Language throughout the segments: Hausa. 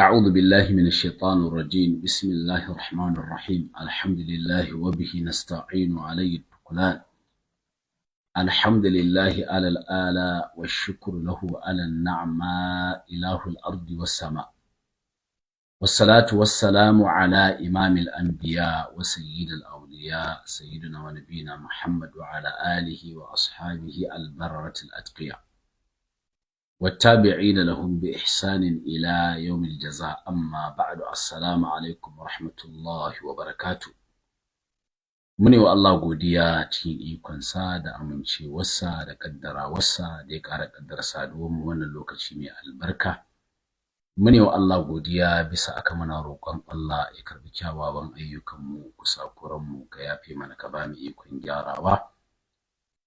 أعوذ بالله من الشيطان الرجيم بسم الله الرحمن الرحيم الحمد لله وبه نستعين عليه التقلان الحمد لله على الآلاء والشكر له على النعماء إله الأرض والسماء والصلاة والسلام على إمام الأنبياء وسيد الأولياء سيدنا ونبينا محمد وعلى آله وأصحابه البررة الأتقياء والتابعين لهم بإحسان إلى يوم الجزاء أما بعد السلام عليكم ورحمة الله وبركاته mune wa Allah godiya cikin ikonsa da amincewarsa da kaddarawarsa da ya ƙara kaddara saduwar mu wannan lokaci mai albarka mune wa Allah godiya bisa aka muna roƙon Allah ya karbi kyawawan ayyukan mu kusakuran mu ka yafe mana ka ba mu ikon gyarawa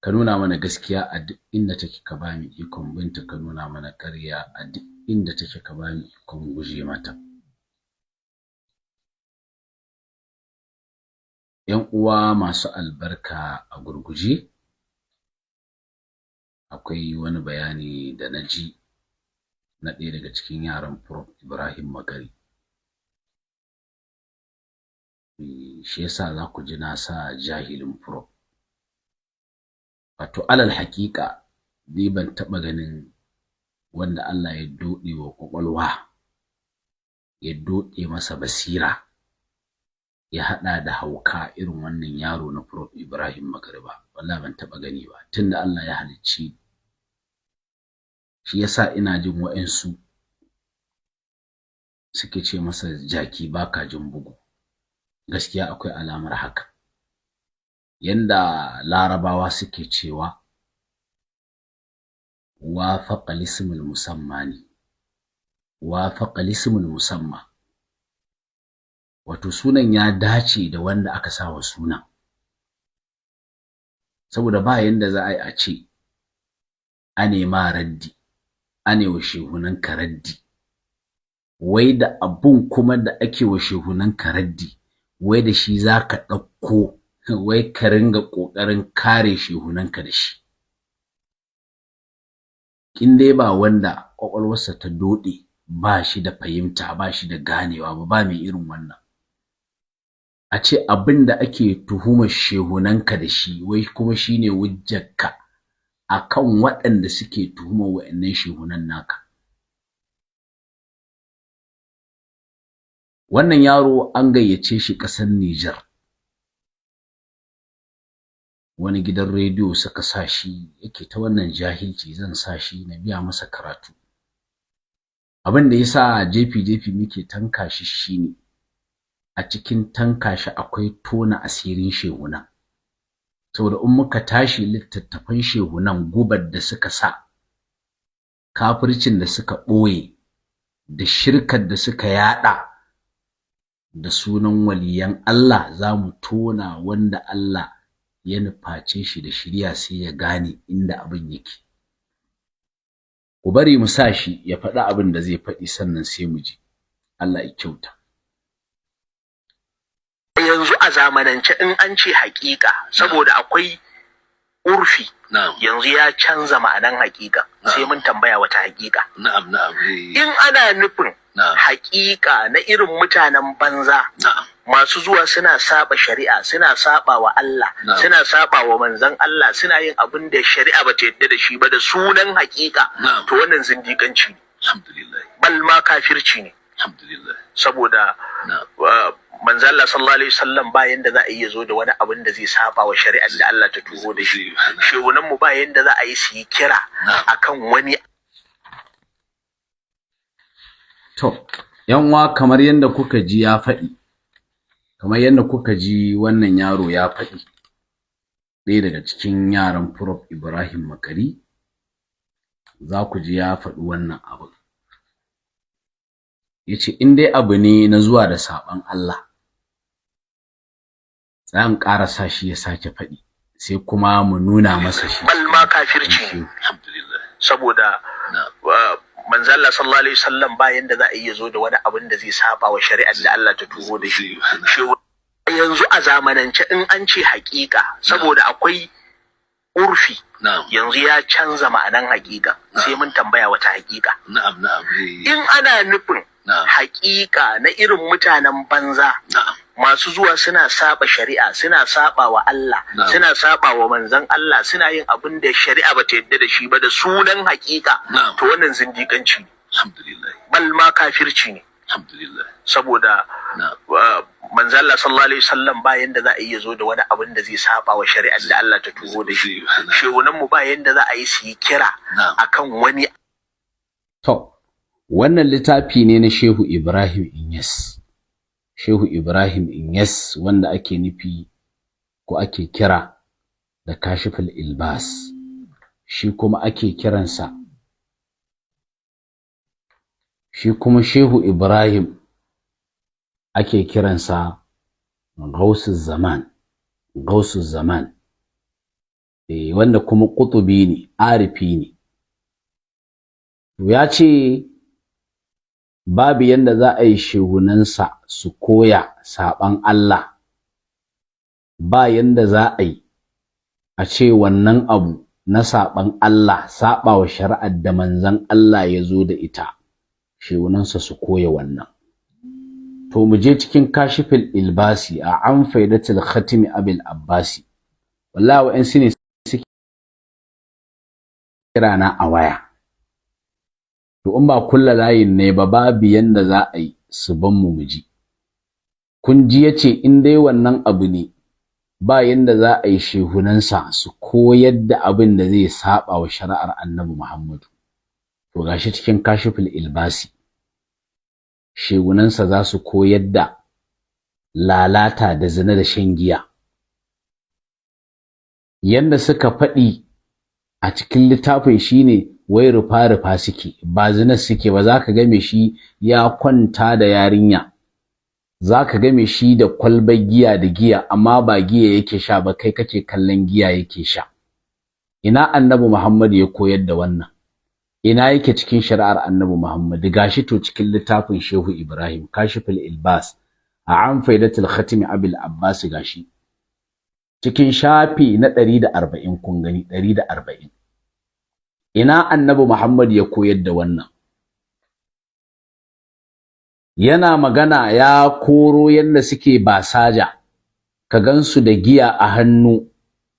ka nuna mana gaskiya a duk inda take ka ba mu ikon binta ka nuna mana ƙarya a duk inda take ka ba mu ikon guje mata ‘Yan uwa masu albarka a gurguje akwai wani bayani da na ji na ɗaya daga cikin yaran Prof Ibrahim Makari shi yasa za ku ji na sa jahilin Prof wato alal haƙiƙa ni ban taɓa ganin wanda Allah ya doɗe wa ƙwaƙwalwa ya doɗe masa basira ya haɗa da hauka irin wannan yaro na Prof Ibrahim Makari ba wallahi ban taɓa gani ba tunda Allah ya halicci shi yasa ina jin wa'ansu suke ce masa jaki baka jin bugu gaskiya akwai alamar haka yanda larabawa suke cewa wafaqa lismul musammani wafaqa lismul musamma wato sunan ya dace da wanda aka sawa sunan saboda ba yanda za a yi a ce ane ma raddi ane wa shehunan ka raddi wai da abun kuma da ake wa shehunan ka raddi wai da shi zaka ɗauko wai ka ringa ƙoƙarin kare shehunanka da shi kin dai ba wanda ƙwaƙwalwarsa ta doɗe ba shi da fahimta ba shi da ganewa ba mai irin wannan a ce abin da ake tuhumar shehunanka da shi wai kuma shine hujjarka akan waɗanda suke tuhumar wa'annan shehunan naka wannan yaro an gayyace shi ƙasar Niger wani gidan rediyo suka sa shi yake ta wannan jahilci zan sa shi na biya masa karatu abin da yasa jefi muke tanka shi shine a cikin tanka shi akwai tona asirin shehunan saboda in muka tashi littattafan shehunan gubar da suka sa kafircin da suka ɓoye da shirkar da suka yada da sunan waliyan Allah zamu tona wanda Allah ya nuface shi da shiriya sai ya gane inda abin yake ku bari mu sa shi ya faɗi abin da zai faɗi sannan sai mu ji Allah ya kyauta yanzu a zamanance in an ce haƙiƙa saboda akwai urfi yanzu ya canza ma'anan haƙiƙa sai mun tambaya wata haƙiƙa in ana nufin haƙiƙa na irin mutanen banza masu zuwa suna saba shari'a suna saba wa Allah suna saba wa manzon Allah suna yin abin da shari'a ba ta yadda da shi ba da sunan haƙiƙa to wannan zindiƙanci ne alhamdulillah bal ma kafirci ne alhamdulillah saboda manzo Allah sallallahu alaihi wasallam ba yanda za a yi zo da wani abin da zai saba wa shari'ar da Allah ta turo da shi shehunan mu ba yanda za a yi su yi kira akan wani to yanwa kamar yanda kuka ji ya faɗi kamar yanda kuka ji wannan yaro ya faɗi ɗaya daga cikin yaran Prof Ibrahim Makari za ku ji ya faɗi wannan abu yace in dai abu ne na zuwa da saban Allah zan ƙarasa shi ya sake faɗi sai kuma mu nuna masa shi bal ma kafirci alhamdulillah saboda manzo Allah sallallahu alaihi wasallam ba yanda za a yi zo da wani abin da zai saba wa shari'ar da Allah ta turo da shi yanzu a zamanance in an ce haƙiƙa saboda akwai urfi yanzu ya canza ma'anan haƙiƙa sai mun tambaya wata haƙiƙa na'am in ana nufin haƙiƙa na irin mutanen banza masu zuwa suna saba shari'a, suna saba wa Allah, suna saba wa manzon Allah, suna yin abin da shari'a ba ta yadda da shi ba da sunan haƙiƙa, to wannan zindiƙanci ne, alhamdulillah, bal ma kafirci ne, alhamdulillah, saboda manzon Allah sallallahu alaihi wasallam ba yanda za a yi zo da wani abin da zai saba wa shari'ar da Allah ta turo da shi, shehunan mu ba yanda za a yi su yi kira akan wani. To wannan littafi ne na Shehu Ibrahim Inyas. Shehu Ibrahim Inyas wanda ake nufi ko ake kira da Kashiful Ilbas, shi kuma ake kiransa, shi kuma Shehu Ibrahim ake kiransa Gausuz Zaman, Gausuz Zaman, wanda kuma ƙutubi ne, arifi ne. Ya ce babu yanda za a yi shehunansa su koya saɓan Allah, ba yanda za a yi a ce wannan abu na saɓan Allah, saɓa wa shari'ar da manzon Allah ya zo da ita, shehunansa su koya wannan. To mu je cikin Kashiful Ilbasi a an Faidatul Khatimi Abil Abbasi, wallahi wa'ansu ne suke kira na a waya. To in ba kulla layin ne ba babu yanda za a yi su ban mu ji. Kun ji yace in dai wannan abu ne ba yanda za a yi shehunansa su koyar da abin da zai saba wa shari'ar Annabi Muhammadu. To gashi cikin Kashiful Ilbasi shehunansa za su koyar da lalata da zina da shan giya. Yanda suka faɗi a cikin littafin shine wai rufa-rufa suke, ba zina suke ba. Za ka ga me shi ya kwanta da yarinya, za ka ga me shi da kwalbar giya da giya, amma ba giya yake sha ba, kai kake kallon giya yake sha. Ina Annabi Muhammad ya koyar da wannan? Ina yake cikin shari'ar Annabi Muhammad? Gashi to cikin littafin Shehu Ibrahim Kashiful Ilbas a an Faidatul Khatimi Abil Abbas, gashi cikin shafi na 140, kun gani 140. Ina Annabi Muhammad ya koyar da wannan? Yana magana ya koro yanda suke basaja, ka gansu da giya a hannu,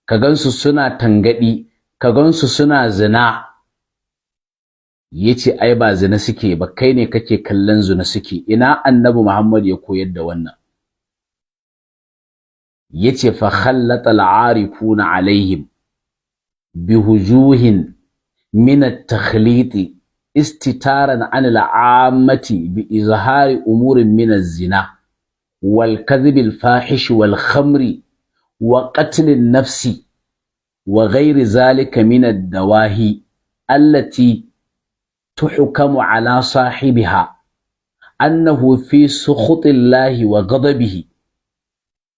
ka gansu suna tangadi, ka gansu suna zina. Yace ai ba zina suke ba, kai ne kake kallon zina suke. Ina Annabi Muhammad ya koyar da wannan? Yace fa khallata al-arifuna alaihim bihujuhin من التخليط استتارا عن العامة بإظهار أمور من الزنا والكذب الفاحش والخمر وقتل النفس وغير ذلك من الدواهي التي تحكم على صاحبها أنه في سخط الله وغضبه.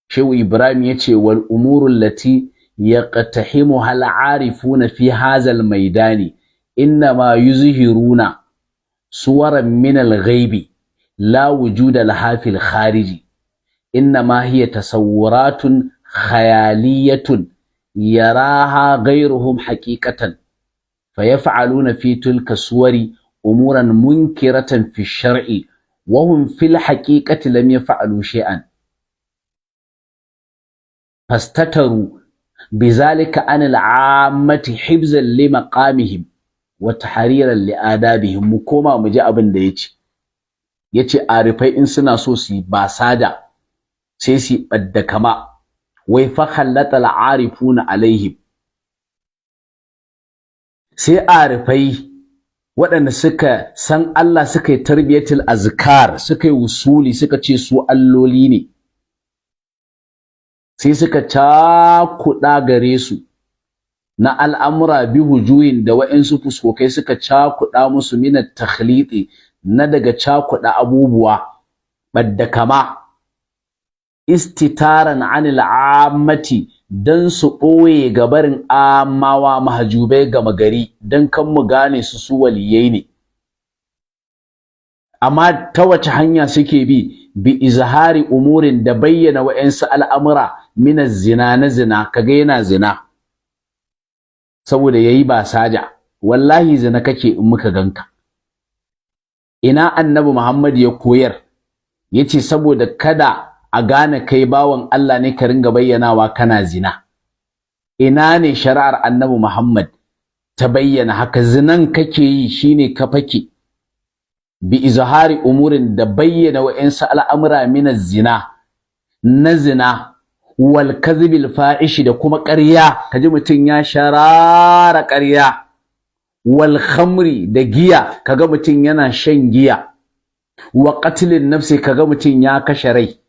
شو إبراهيم يتشي والأمور التي يقتحمها العارفون في هذا الميدان إنما يظهرون صورا من الغيب لا وجود لها في الخارج، إنما هي تصورات خيالية يراها غيرهم حقيقة، فيفعلون في تلك الصور أمورا منكرة في الشرع وهم في الحقيقة لم يفعلوا شيئا، فاستتروا بذلك عن العامة حفظا لمقامهم وتحريرا لآدابهم. مكوما مجي abin da yace arifai in suna so su ba sada sai su badda kama, wai fa khallata al-arifuna alaihim, sai arifai waɗanda suka san Allah, suka yi tarbiyatul azkar, suka yi usuli, suka ce su alloli ne, sai suka cakuɗa gare su na al'amura bi hujuyin da wa'insu fuskokai suka cakuɗa musu minat takhliti na daga cakuɗa abubuwa ɓadda kama, istitaran anil ammati dan su ɓoye gabarin amawa mahajubai gama gari, dan kan mu gane su waliyai ne. Amma ta wace hanya suke bi izhari umurin da bayyana wa'ansu al'amura min zina na zina, kaga yana zina saboda yayi ba saja, wallahi zina kake in muka ganka. ina annabi Muhammad ya koyar yace saboda kada a gane kai bawan Allah ne ka ringa bayyanawa kana zina. Ina ne shari'ar annabi Muhammad ta bayyana haka? Zinan kake yi shine ka fake bi izhari umurin da bayyana wa'insu al'amura min zina na zina wal kadhibil fa'ishi da kuma ƙarya, kaji mutun ya sharara ƙarya, wal khamri da giya, kaga mutun yana shan giya, wa qatlin nafsi, kaga mutun ya kashe rai,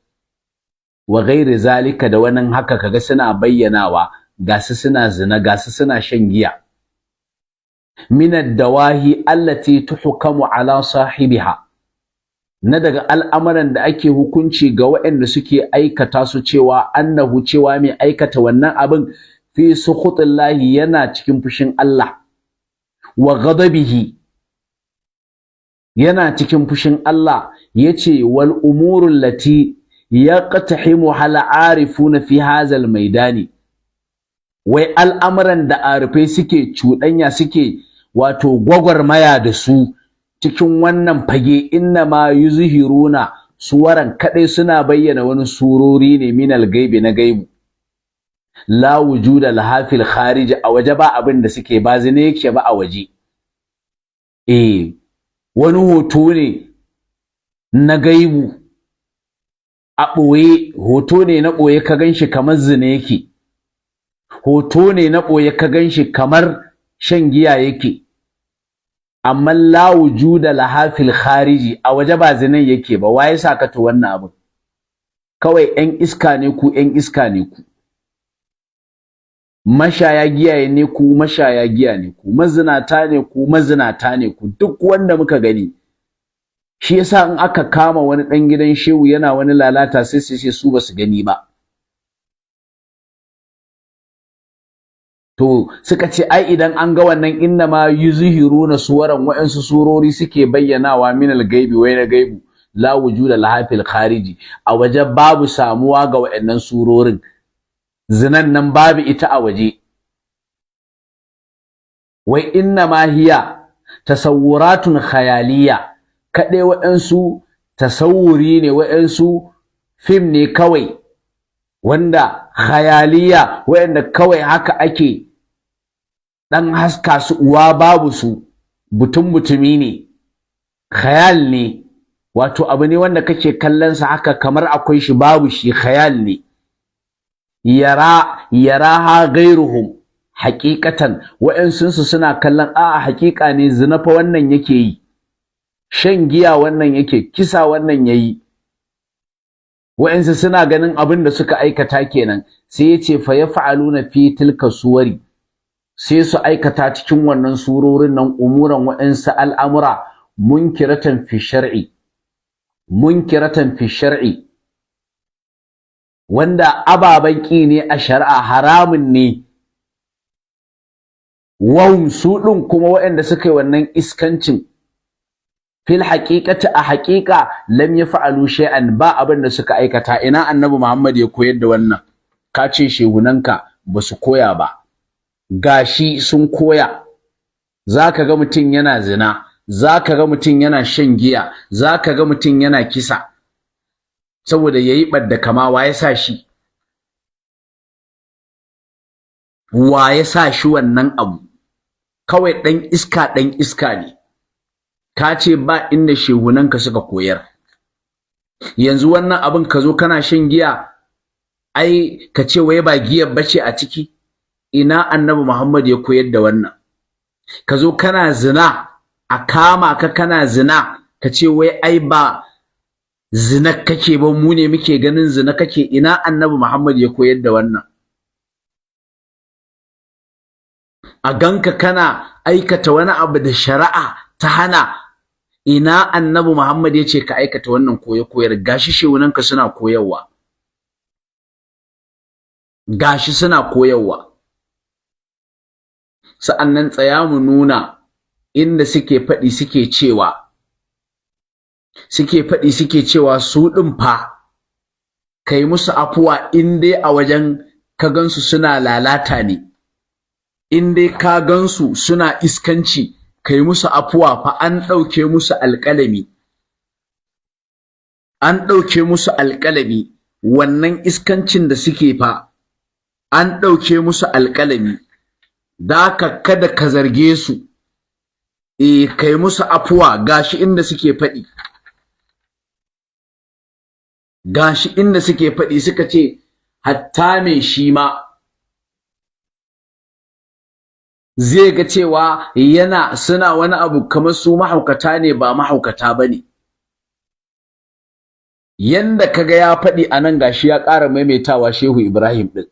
wa ghairi zalika da wannan haka kaga suna bayyanawa, gasu suna zina, gasu suna shan giya. min ad-dawahi allati tuhkamu ala sahibiha, na daga al'amuran da ake hukunci ga waɗanda suke aikata su cewa annahu, cewa mai aikata wannan abin fi sukhutillahi yana cikin fushin Allah, wa ghadabihi yana cikin fushin Allah. Yace wal umurul lati yaqtahimu hal arifuna fi hazal maidani, wai al'amuran da arifai suke cuɗanya, suke wato gwagwarmaya da su cikin wannan fage, inna ma yuzhiruna suwaran, kadai suna bayyana wani surori ne minal gaibi, na gaibu, la wujuda laha fil kharij, a waje ba abin da suke, ba zine yake ba a waje. Wani hoto ne na gaibu a ɓoye, hoto ne na ɓoye ka ganshi kamar zine yake, hoto ne na ɓoye ka ganshi kamar shan giya yake, amma la wujuda laha fil khariji, a waje ba zinan yake ba. Waye saka to wannan abin? Kawai ƴan iska ne ku, ƴan iska ne ku, mashaya giya ne ku, mashaya giya ne ku, mazinata ne ku, mazinata ne ku, duk wanda muka gani. Shi yasa in aka kama wani ɗan gidan shehu yana wani lalata sai su ce su basu gani ba. To suka ce ai idan an ga wannan inna ma yuzhiruna suwaran, wa'ansu surori suke bayyanawa minal gaibi, wai na gaibu, la wujuda laha fil khariji, a waje babu samuwa ga wa'annan surorin, zinan nan babu ita a waje. Wai inna ma hiya tasawuratun khayaliya, kaɗai wa'ansu tasawuri ne, wa'ansu fim ne kawai, wanda khayaliya, wa'anda kawai haka ake dan haska su, uwa babu su, butumi ne, khayal ne, wato abu ne wanda kake kallon sa haka kamar akwai shi, babu shi, khayal ne. Yaraha ghairuhum haqiqatan, wa'ansun su suna kallon a haqiqa ne, zina fa wannan yake yi, shan giya wannan yake, kisa wannan yayi, wa'ansu suna ganin abin da suka aikata kenan. Sai yace fa yaf'aluna fi tilka suwari, sai su aikata cikin wannan surorin nan umuran wa'ansu al'amura munkiratan fi shar'i, munkiratan fi shar'i, wanda ababan ki ne a shari'a, haramun ne. Wahum su ɗin kuma waɗanda suka yi wannan iskancin, fil haqiqati, a haqiqa lam yaf'alu shay'an, ba abin da suka aikata. Ina annabi Muhammad ya koyar da wannan? Ka ce shehunanka ba su koya ba, gashi sun koya. Zaka ga mutum yana zina, zaka ga mutum yana shan giya, zaka ga mutum yana kisa, saboda yayi badda kama. Wa ya sa shi? Wa ya sa shi wannan abu? Kawai ɗan iska ne. Ka ce ba inda shehunanka suka koyar. Yanzu wannan abin ka zo kana shan giya, ai ka ce wai ba giyar bace a ciki? Ina annabi Muhammad ya koyar da wannan? Ka zo kana zina, a kama ka kana zina, ka ce wai ai ba zina kake ba, mu ne muke ganin zina kake. Ina annabi Muhammad ya koyar da wannan? A ganka kana aikata wani abu da shari'a ta hana, ina annabi Muhammad ya ce ka aikata wannan koyar? Gashi shehunanka suna koyarwa, gashi suna koyarwa. Sa'annan tsaya mu nuna inda suke faɗi suke cewa su ɗin fa kai musu afuwa in dai a wajen ka gansu suna lalata ne, in dai ka gansu suna iskanci, kai musu afuwa fa an ɗauke musu alƙalami, an ɗauke musu alƙalami, wannan iskancin da suke fa an ɗauke musu alƙalami, da haka kada ka zarge su, kai musu afuwa. Gashi inda suke faɗi, gashi inda suke faɗi, suka ce hatta mai shi ma zai ga cewa suna wani abu kamar su mahaukata ne, ba mahaukata bane. Yanda kaga ya faɗi anan, gashi ya ƙara maimaitawa Shehu Ibrahim din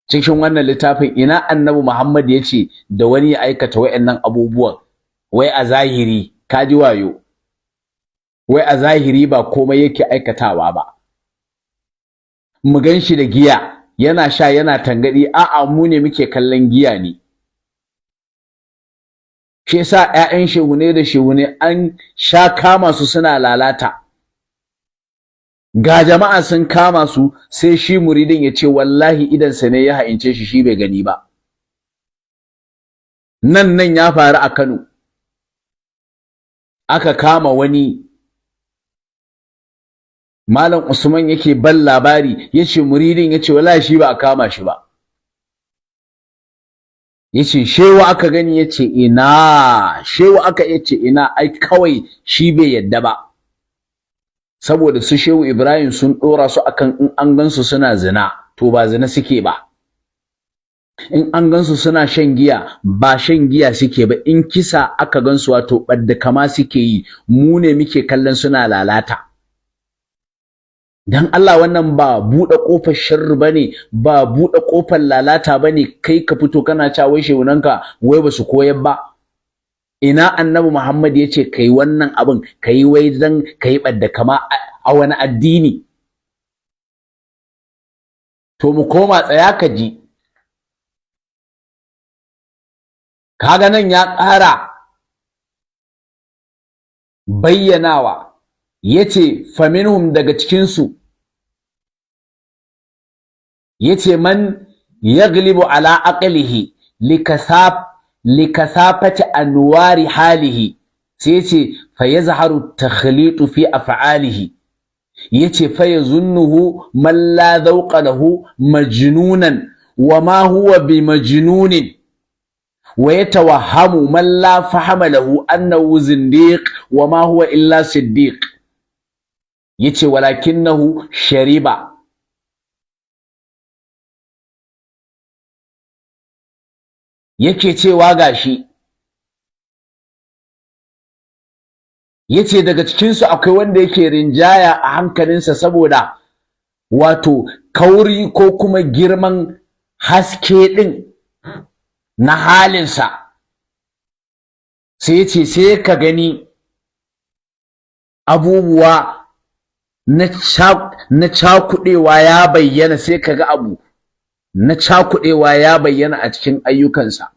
cikin wannan littafin, ina Annabi Muhammad yace da wani ya aikata wayannan abubuwan wai a zahiri, kaji wayo, wai a zahiri ba komai yake aikatawa ba, mu ganshi da giya yana sha yana tangadi, a'a mu ne muke kallon giya ne. Shi yasa ƴaƴan shehune da shehune an sha kama su suna lalata, ga jama'a sun kama su, sai shi muridin ya ce wallahi idansa ne ya ha'ince shi, shi bai gani ba. Nan ya faru a Kano, aka kama wani Malam Usman yake ban labari, yace muridin yace wallahi shi ba a kama shi ba. Yace shewa aka gani, yace ina shewa aka, yace ina, ai kawai shi bai yadda ba, saboda su Shehu Ibrahim sun dora su akan in an gansu suna zina to ba zina suke ba, in an gansu suna shan giya ba shan giya suke ba, in kisa aka gansu wato badda kama suke yi, mu ne muke kallon suna lalata. Dan Allah, wannan ba buɗe ƙofar sharri bane, ba buɗe ƙofar lalata bane, kai ka fito kana cewa wai shehunanka wai basu koyar ba. Ina Annabi Muhammad yace kai wannan abin, kai wai dan kai badda kama a wani addini? To mu koma, tsaya ka ji, kaga nan ya ƙara bayyanawa, yace faminhum, daga cikin su yace man yaglibu ala aqlihi likasafati anwari halihi, sai yace fayazharu takhlitu fi af'alihi, yace fayazunnuhu man la dhawqa lahu majnunan wa ma huwa bimajnunin, wa yatawahhamu man la fahama lahu annahu zindiq wa ma huwa illa siddiq, yace walakinahu shariba, yake cewa gashi, yace daga cikin su akwai wanda yake rinjaya a hankalinsa saboda wato kauri ko kuma girman haske din na halinsa, sai yace sai ka gani abubuwa na cakudewa ya bayyana, sai kaga abu na cakudewa ya bayyana a cikin ayyukansa.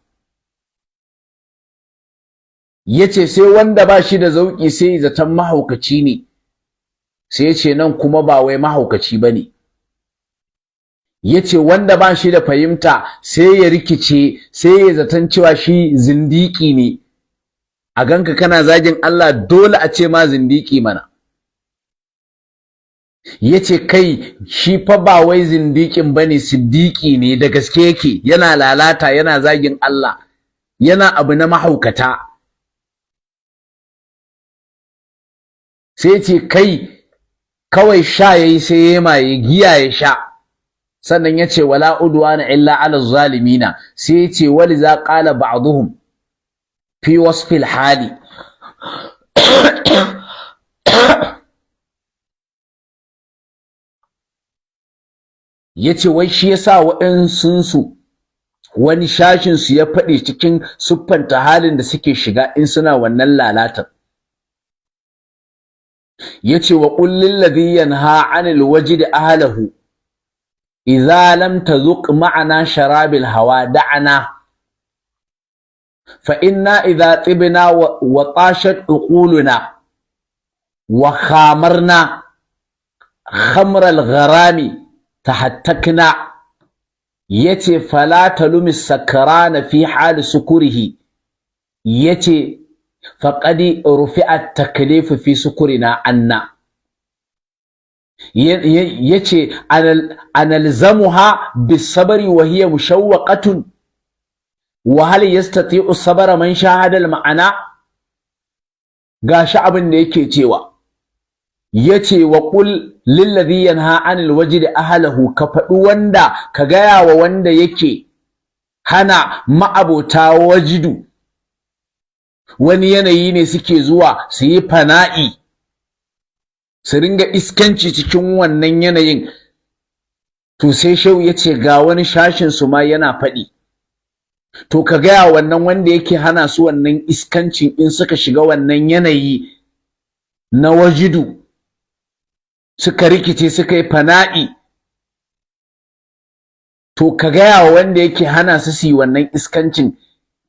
Yace sai wanda ba shi da zauki sai zaton mahaukaci ne, sai yace nan kuma ba wai mahaukaci bane. Yace wanda ba shi da fahimta sai ya rikice, sai ya zaton cewa shi zindiki ne, a ganka kana zagin Allah dole a ce ma zindiki mana. Yace kai shi fa ba wai zindikin bane, siddiqi ne, da gaske yake, yana lalata, yana zagin Allah, yana abu na mahaukata. Sai yace kai kawai sha yayi sai yayi maye, giya ya sha, sannan yace wala udwana illa ala zalimina, sai yace waliza qala ba'dhum fi wasfil hali yace wai shi yasa waɗansunsu wani shashin su ya faɗi cikin siffanta halin da suke shiga in suna wannan lalatar. Yace wa qul lil ladhi yanha 'anil wajd ahlihi idza lam tazuq ma'ana sharabil hawa da'ana fa inna idza tibna wa tashat uquluna wa khamarna khamra al gharami tahattakna, yace fala talumis sakrana fi hali sukurihi yace faqadi rufi'at taklifu fi sukurina anna, yace analzamuha bisabri wa hiya mushawwaqatun wa hal yastati'u sabra man shahada al-ma'ana. Gashi abin da yake cewa, yace wa qul lil ladhi yanha 'anil wajdi ahlahu, ka faɗi wanda ka gaya wa wanda yake hana ma'abota wajidu, wani yanayi ne suke zuwa su yi fana'i su ringa iskanci cikin wannan yanayin. To sai shehu yace ga wani shashin su ma yana faɗi, to ka gaya wannan wanda yake hana su wannan iskancin in suka shiga wannan yanayi na wajidu, suka rikice suka yi fana'i, to ka gaya wa wanda yake hana su su yi wannan iskancin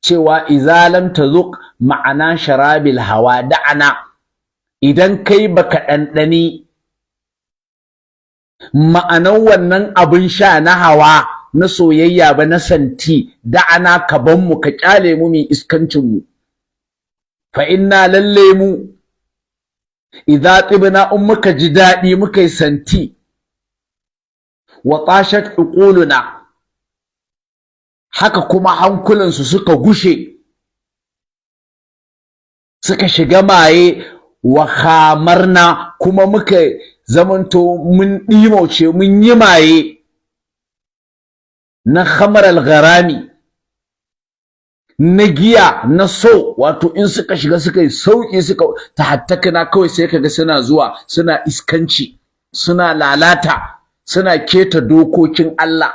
cewa idza lam tazuq ma'ana sharabil hawa da'ana, idan kai baka ɗanɗani ma'anan wannan abin sha na hawa na soyayya ba, na santi, da'ana ka ban mu, ka kyale mu mi iskancin mu. Fa inna lalle mu idza tibna muka ji daɗi muka yi santi, wa tashat uquluna, haka kuma hankulansu suka gushe suka shiga maye, wa khamarna kuma muka zamanto mun ɗimauce mun yi maye na khamar al-gharami, na giya na so, wato in suka shiga suka yi sauki suka tahattakana kawai sai kaga suna zuwa suna iskanci, suna lalata, suna keta dokokin Allah.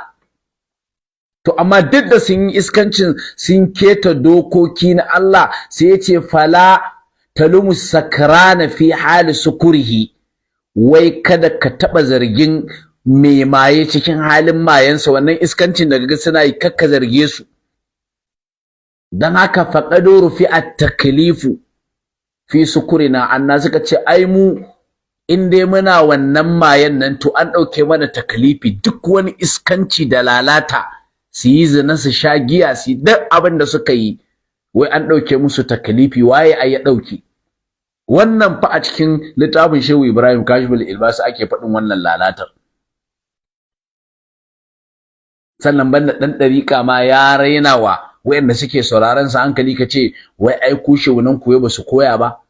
To amma duk da sun yi iskancin sun keta dokoki na Allah, sai yace fala talumu sakrana fi hali sukurihi, wai kada ka taba zargin mai maye cikin halin mayensa, wannan iskancin da kaga suna yi kakka zarge su. Dan haka faqadu rufi at-taklifu fi sukurina anna, suka ce ai mu in dai muna wannan mayen nan to an dauke mana taklifi, duk wani iskanci da lalata, su yi zina su sha giya su duk abin da suka yi, wai an dauke musu taklifi. Waye ai ya dauke wannan? Fa a cikin littafin Shehu Ibrahim Kashiful Ilbas ake faɗin wannan lalatar. Sannan banda dan dariƙa ma ya rainawa wayanda suke sauraron sa hankali, kace wai ai ku shewunan ku ba su koya ba.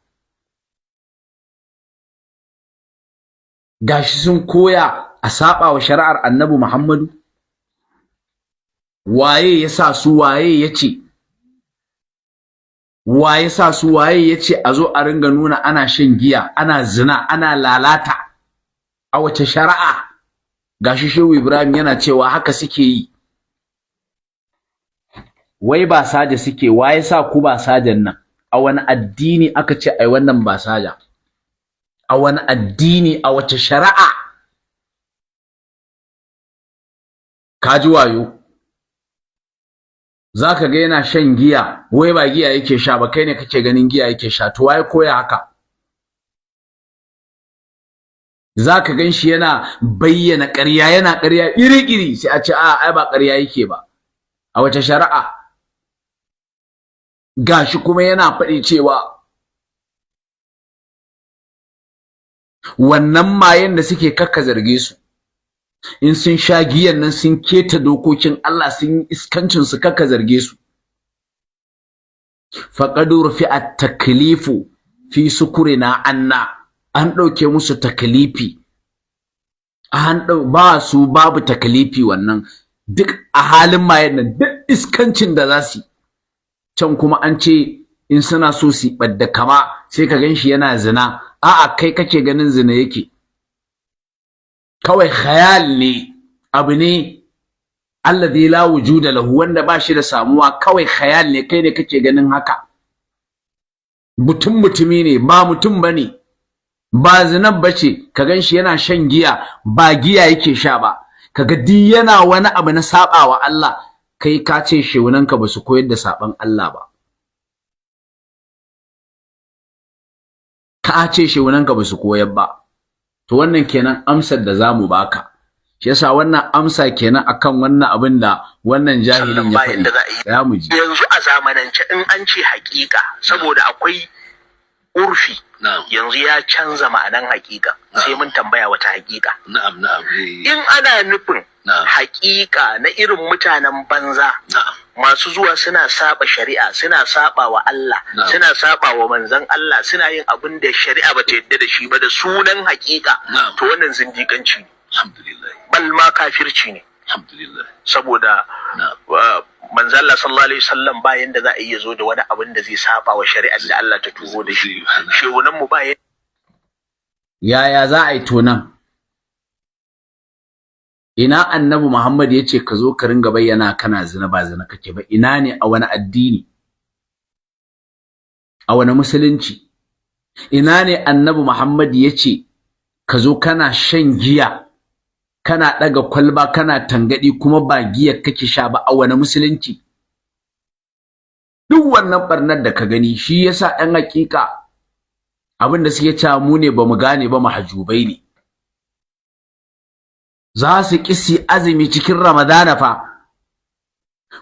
Gashi sun koya a saba wa shari'ar Annabi Muhammadu. Waye yasa su? Waye yace? Waye sa su? Waye yace a zo a ringa nuna ana shan giya, ana zina, ana lalata? A wace shari'a? Gashi Shehu Ibrahim yana cewa haka suke yi. Wai ba saja suke, waye sa ku ba sajan nan? A wani addini aka ce ai wannan ba saja? A wani addini, a wace shari'a? Kaji wayo. Zaka ga yana shan giya, wai ba giya yake sha ba, kai ne kake ganin giya yake sha. To waye koya haka? Zaka ganshi yana bayyana ƙarya, yana ƙarya iri-iri, sai a ce a ai ba ƙarya yake ba. A wace shari'a? Gashi kuma yana faɗi cewa wannan mayen da suke kakka zarge su, in sun sha giyan nan sun keta dokokin Allah, sun yi iskancin su, kakka zarge su. Faqadu rufi at-taklifu fi sukurina anna, an ɗauke musu taklifi, ba su babu taklifi wannan, duk a halin mayen nan duk iskancin da za su. Can kuma an ce in suna so su ɓadda kama sai ka ganshi yana zina. A'a, kai kake ganin zina yake, kawai khayal ne, abu ne alladhi la wujuda lahu, wanda ba shi da samuwa, kawai khayal ne, kai ne kake ganin haka. Mutumi ne, ba mutum bane, ba zinan bace. Ka ganshi yana shan giya, ba giya yake sha ba. Kaga duk yana wani abu na sabawa Allah, kai ka ce shewunanka ba su koyar da saban Allah ba. Ka ce shewunanka ba su koyar ba. To wannan kenan amsar da zamu baka. shi yasa wannan amsa kenan akan wannan abin da wannan jahilin ya faɗi. Ya mu ji. Yanzu a zamanance in an ce haƙiƙa saboda akwai urfi yanzu ya canza ma'anan haƙiƙa sai mun tambaya wata haƙiƙa. In ana nufin haƙiƙa na irin mutanen banza masu zuwa suna saba shari'a, suna saba wa Allah, suna saba wa manzon Allah, suna yin abin da shari'a bata yadda da shi ba da sunan haƙiƙa, to wannan zindiƙanci ne. Alhamdulillah. Bal ma kafirci ne. Alhamdulillah. Saboda manzo Allah sallallahu alaihi wasallam bayan da za a iya zo da wani abin da zai saba wa shari'ar da Allah ta turo da shi. Shehunan mu bayan yaya za a yi tonan? Ina annabi Muhammad ya ce ka zo ka ringa bayyana kana zina ba zina kake ba, ina ne a wani addini, a wani musulunci? Ina ne annabi Muhammad ya ce ka zo kana shan giya, kana ɗaga kwalba, kana tangadi kuma ba giyar kake sha ba, a wani musulunci? Duk wannan barnar da ka gani shi yasa ɗan hakika abin da suke cewa mu ne bamu gane ba, mahjubai ne. Za su kisi azumi cikin Ramadana fa,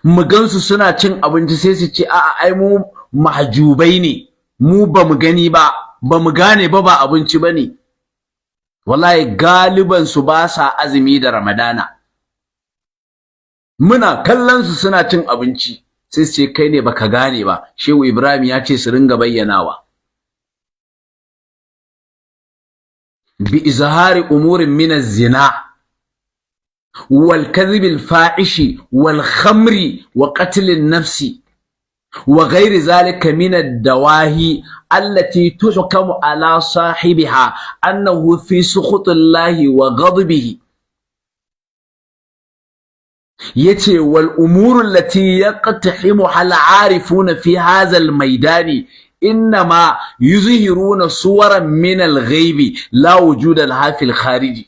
mu gansu suna cin abinci sai su ce a'a ai mu mahjubai ne, mu bamu gani ba, bamu gane ba, ba abinci bane. Wallahi galiban su ba sa azumi da Ramadana, muna kallon su suna cin abinci sai su ce kai ne baka gane ba. Shehu Ibrahim ya ce su ringa bayyanawa bi izhari umurin min az-zina wal kadhib al-fa'ishi wal khamri wa qatl an-nafsi wa ghayri zalika min ad-dawahi التي تحكم على صاحبها أنه في سخط الله وغضبه. يتي والأمور التي يقتحمها العارفون في هذا الميدان إنما يظهرون صورا من الغيب لا وجود لها في الخارج.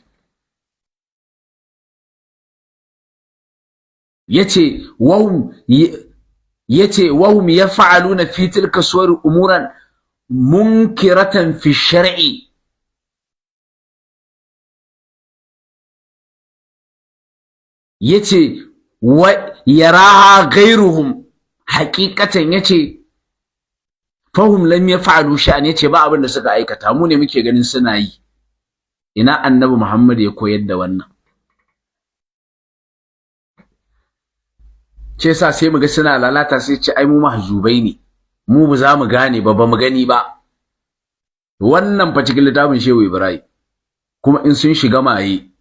يتي وهم يفعلون في تلك الصور أمورا منكرة في الشرع yace wa yaraha ghayruhum haqiqatan yace fahum lam yaf'alu sha'an yace ba abin da suka aikata, mu ne muke ganin suna yi. Ina annabi Muhammad ya koyar da wannan? Ce sa sai muga suna lalata sai ce ai mu mahjubai ne, mu ba za mu gane ba, ba mu gani ba. Wannan fa cikin littafin Shehu Ibrahim. Kuma in sun shiga maye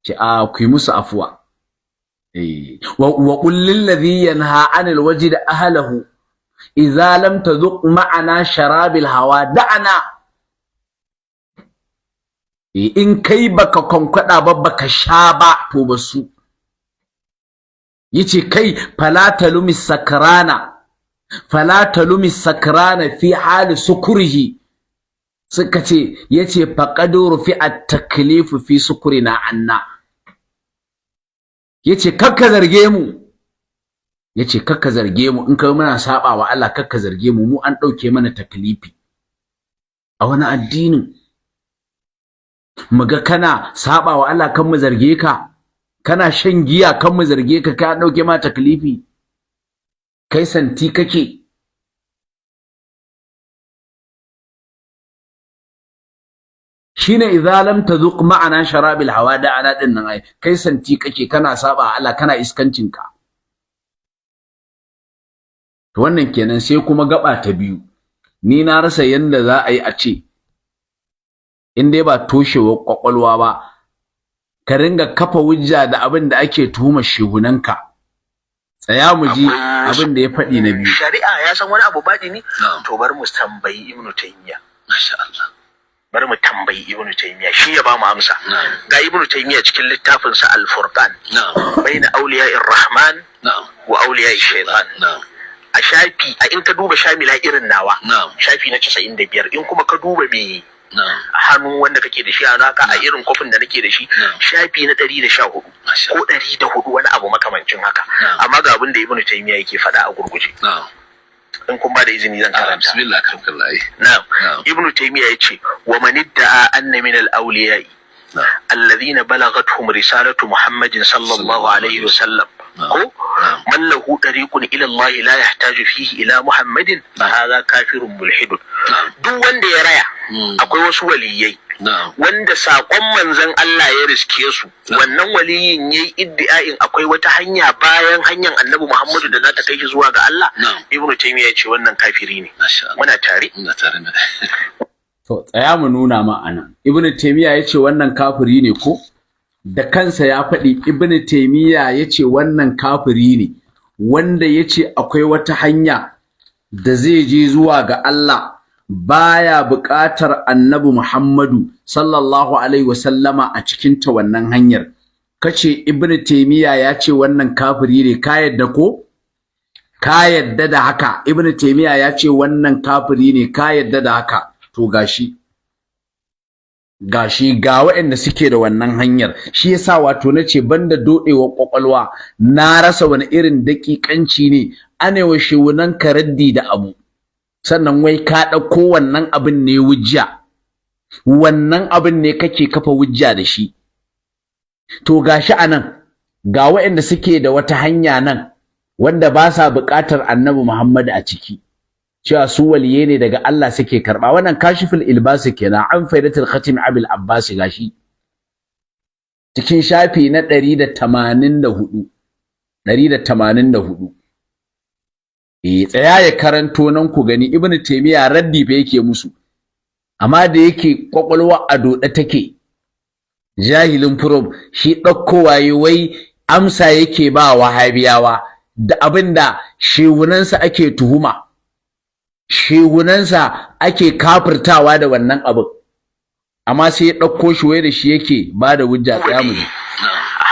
ce a ku yi musu afuwa. Wa qul lil ladhi yanha 'anil wajdi ahlahu idza lam tadhuq ma'ana sharabil hawa da'ana. In kai baka konkwada ba, baka sha ba, to basu. Yace kai fala talumi sakrana fi hali sukurihi, suka ce yace faqadu fi at-taklif fi sukurina anna. Yace kakka zarge mu, yace kakka zarge mu in kai muna saba wa Allah, kakka zarge mu, mu an dauke mana taklifi. A wani addinin muga kana saba wa Allah kan mu zarge ka, kana shan giya kan mu zarge ka, ka dauke ma taklifi, kai santi kake. Shine idza lam tadhuq ma'ana sharabil hawa da'ana din nan ai, kai santi kake, kana saba Allah, kana iskancin ka. To wannan kenan. Sai kuma gaba ta biyu, ni na rasa yanda za a yi a ce in dai ba toshewar kwakwalwa ba, ka ringa kafa hujja da abin da ake tuhumar shehunanka. Tsaya mu ji abin da ya faɗi na biyu. Shari'a ya san wani abu baɗi ne? To bar mu tambayi Ibn Taymiyyah. Masha Allah. Bar mu tambayi Ibn Taymiyyah, shi ya ba mu amsa. Ga Ibn Taymiyyah cikin littafinsa Al-Furqan baina awliya'ir Rahman wa awliya'ish Shaytan. A shafi, a in ka duba shamila irin nawa, shafi na 95, in kuma ka duba me hannu wanda kake da shi a naka a irin kofin da nake da shi, shafi na 114 ko 104 wani abu makamancin haka. Amma ga abin da Ibn Taymiyyah yake faɗa a gurguje. In kun ba da izini zan karanta. Bismillah karkallahi. Na'am. Ibn Taymiyyah yace wa man idda'a anna min al-awliya'i alladhina balagathum risalatu Muhammadin sallallahu alaihi wasallam ko man lahu tariqun ila Allah la yahtaju fihi ila Muhammadin fa hadha kafirun mulhidun. Duk wanda ya raya akwai wasu waliyai wanda saƙon manzon Allah ya riske su, wannan waliyin yayi iddi'ain akwai wata hanya bayan hanyar Annabi Muhammadu da za ta kai shi zuwa ga Allah, Ibn Taymiyyah ya ce wannan kafiri ne. Muna tare? To tsaya mu nuna ma anan. Ibn Taymiyyah ya ce wannan kafiri ne ko? Da kansa ya faɗi Ibn Taymiyyah ya ce wannan kafiri ne, wanda ya ce akwai wata hanya da zai je zuwa ga Allah baya buƙatar Annabi Muhammadu sallallahu alaihi wasallama a cikin ta wannan hanyar. Kace Ibn Taymiyyah ya ce wannan kafiri ne, ka yadda ko? Ka yadda da haka? Ibn Taymiyyah ya ce wannan kafiri ne, ka yadda da haka? To gashi ga waɗanda suke da wannan hanyar. Shi yasa wato nace banda dodewa kwakwalwa na rasa wani irin dakikanci ne anewa shewunan karaddi da abu, sannan wai ka dauko wannan abin ne wujja, wannan abin ne kake kafa wujja da shi. To gashi anan ga waɗanda suke da wata hanya nan wanda ba sa buƙatar Annabi Muhammad a ciki, cewa su waliye ne daga Allah suke karba. Wannan kashiful ilbasi kenan an faidatul khatim abul abbas gashi cikin shafi na 184 tsaya ya karanto nan ku gani. Ibn Taymiyyah raddi fa yake musu, amma da yake kwakwalwa a dode take, jahilin furob shi dauko waye wai amsa yake ba wahabiyawa da abinda shewunansa ake tuhuma, shehunansa ake kafirtawa da wannan abin, amma sai ya ɗauko shi wai da shi yake ba da hujja. Tsaya mu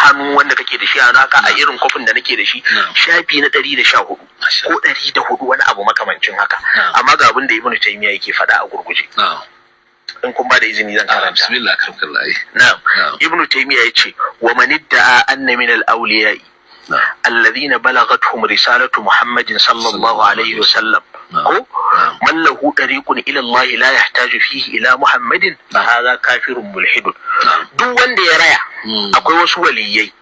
hannu wanda kake da shi a naka a irin kofin da nake da shi, shafi na 114 ko 104 wani abu makamancin haka. Amma ga abin da Ibn Taymiyyah yake faɗa a gurguje, in kun ba da izini zan karanta. Bismillah karkallahi. Na'am. Ibn Taymiyyah yace wa man idda'a anna min al-awliya'i alladhina balagathum risalatu Muhammadin sallallahu alaihi wasallam ko man lahu tariqun ila Allah la yahtaju fihi ila Muhammadin fa hadha kafirun mulhidun. Duk wanda ya raya akwai wasu waliyai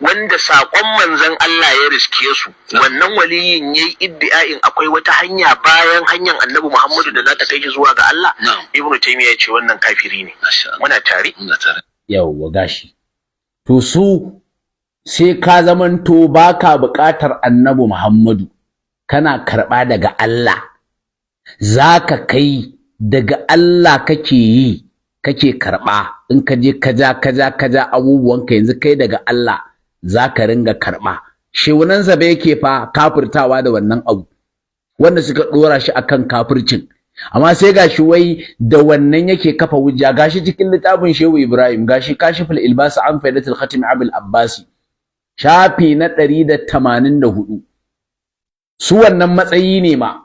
wanda saƙon manzon Allah ya riske su, wannan waliyin yayi iddi'ain akwai wata hanya bayan hanyar Annabi Muhammadu da za ta kai shi zuwa ga Allah, Ibn Taymiyyah ya ce wannan kafiri ne. Muna tare? Yawwa gashi. To su sai ka zamanto baka buƙatar Annabi Muhammadu, kana karɓa daga Allah, zaka kai daga Allah kake yi, kake karɓa. In ka je kaja abubuwanka yanzu kai daga Allah zaka ringa karɓa. Shewunansa ba yake fa kafirtawa da wannan abu, wanda suka ɗora shi akan kafircin, amma sai gashi wai da wannan yake kafa hujja. Gashi cikin littafin Shehu Ibrahim, gashi kashiful ilbas an faidatul khatim abul abbasi shafi na 184. Su wannan matsayi ne ma,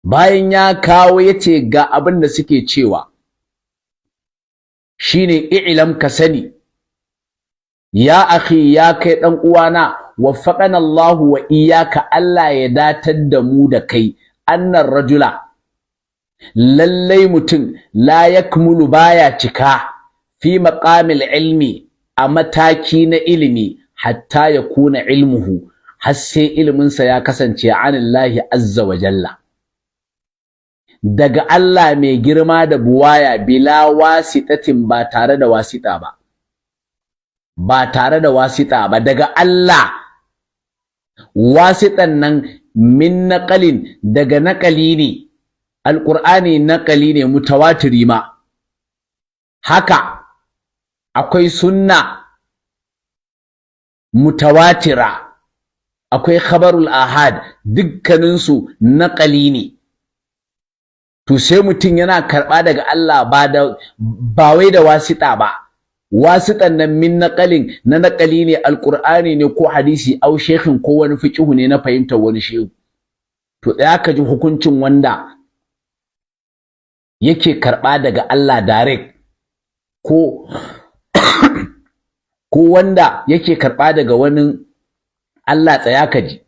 bayan ya kawo yace ga abin da suke cewa shine i'lam ka sani ya akhi, ya kai dan uwana, waffaqana Allahu wa iyyaka, Allah ya datar da mu da kai, annar rajula, lallai mutum, la yakmulu baya cika fi maqamil ilmi, a mataki na ilimi, hatta yakuna ilmuhu, har sai iliminsa ya kasance anillahi azza wa jalla, daga Allah mai girma da buwaya, bila wasitatin, ba tare da wasita ba, daga Allah. Wasitan nan min naqalin, daga naqali ne, alqur'ani naqali ne mutawatiri ma, haka akwai sunna mutawatira, akwai khabarul ahad, dukkaninsu naqali ne. To sai mutum yana karɓa daga Allah ba wai da wasita ba. Wasitan nan min naqalin, na naqali ne, alqur'ani ne ko hadisi, au shekhin ko wani fiqhu ne na fahimtar wani shehu. To tsaya ka ji hukuncin wanda yake karɓa daga Allah direct, ko wanda yake karɓa daga wani Allah. Tsaya ka ji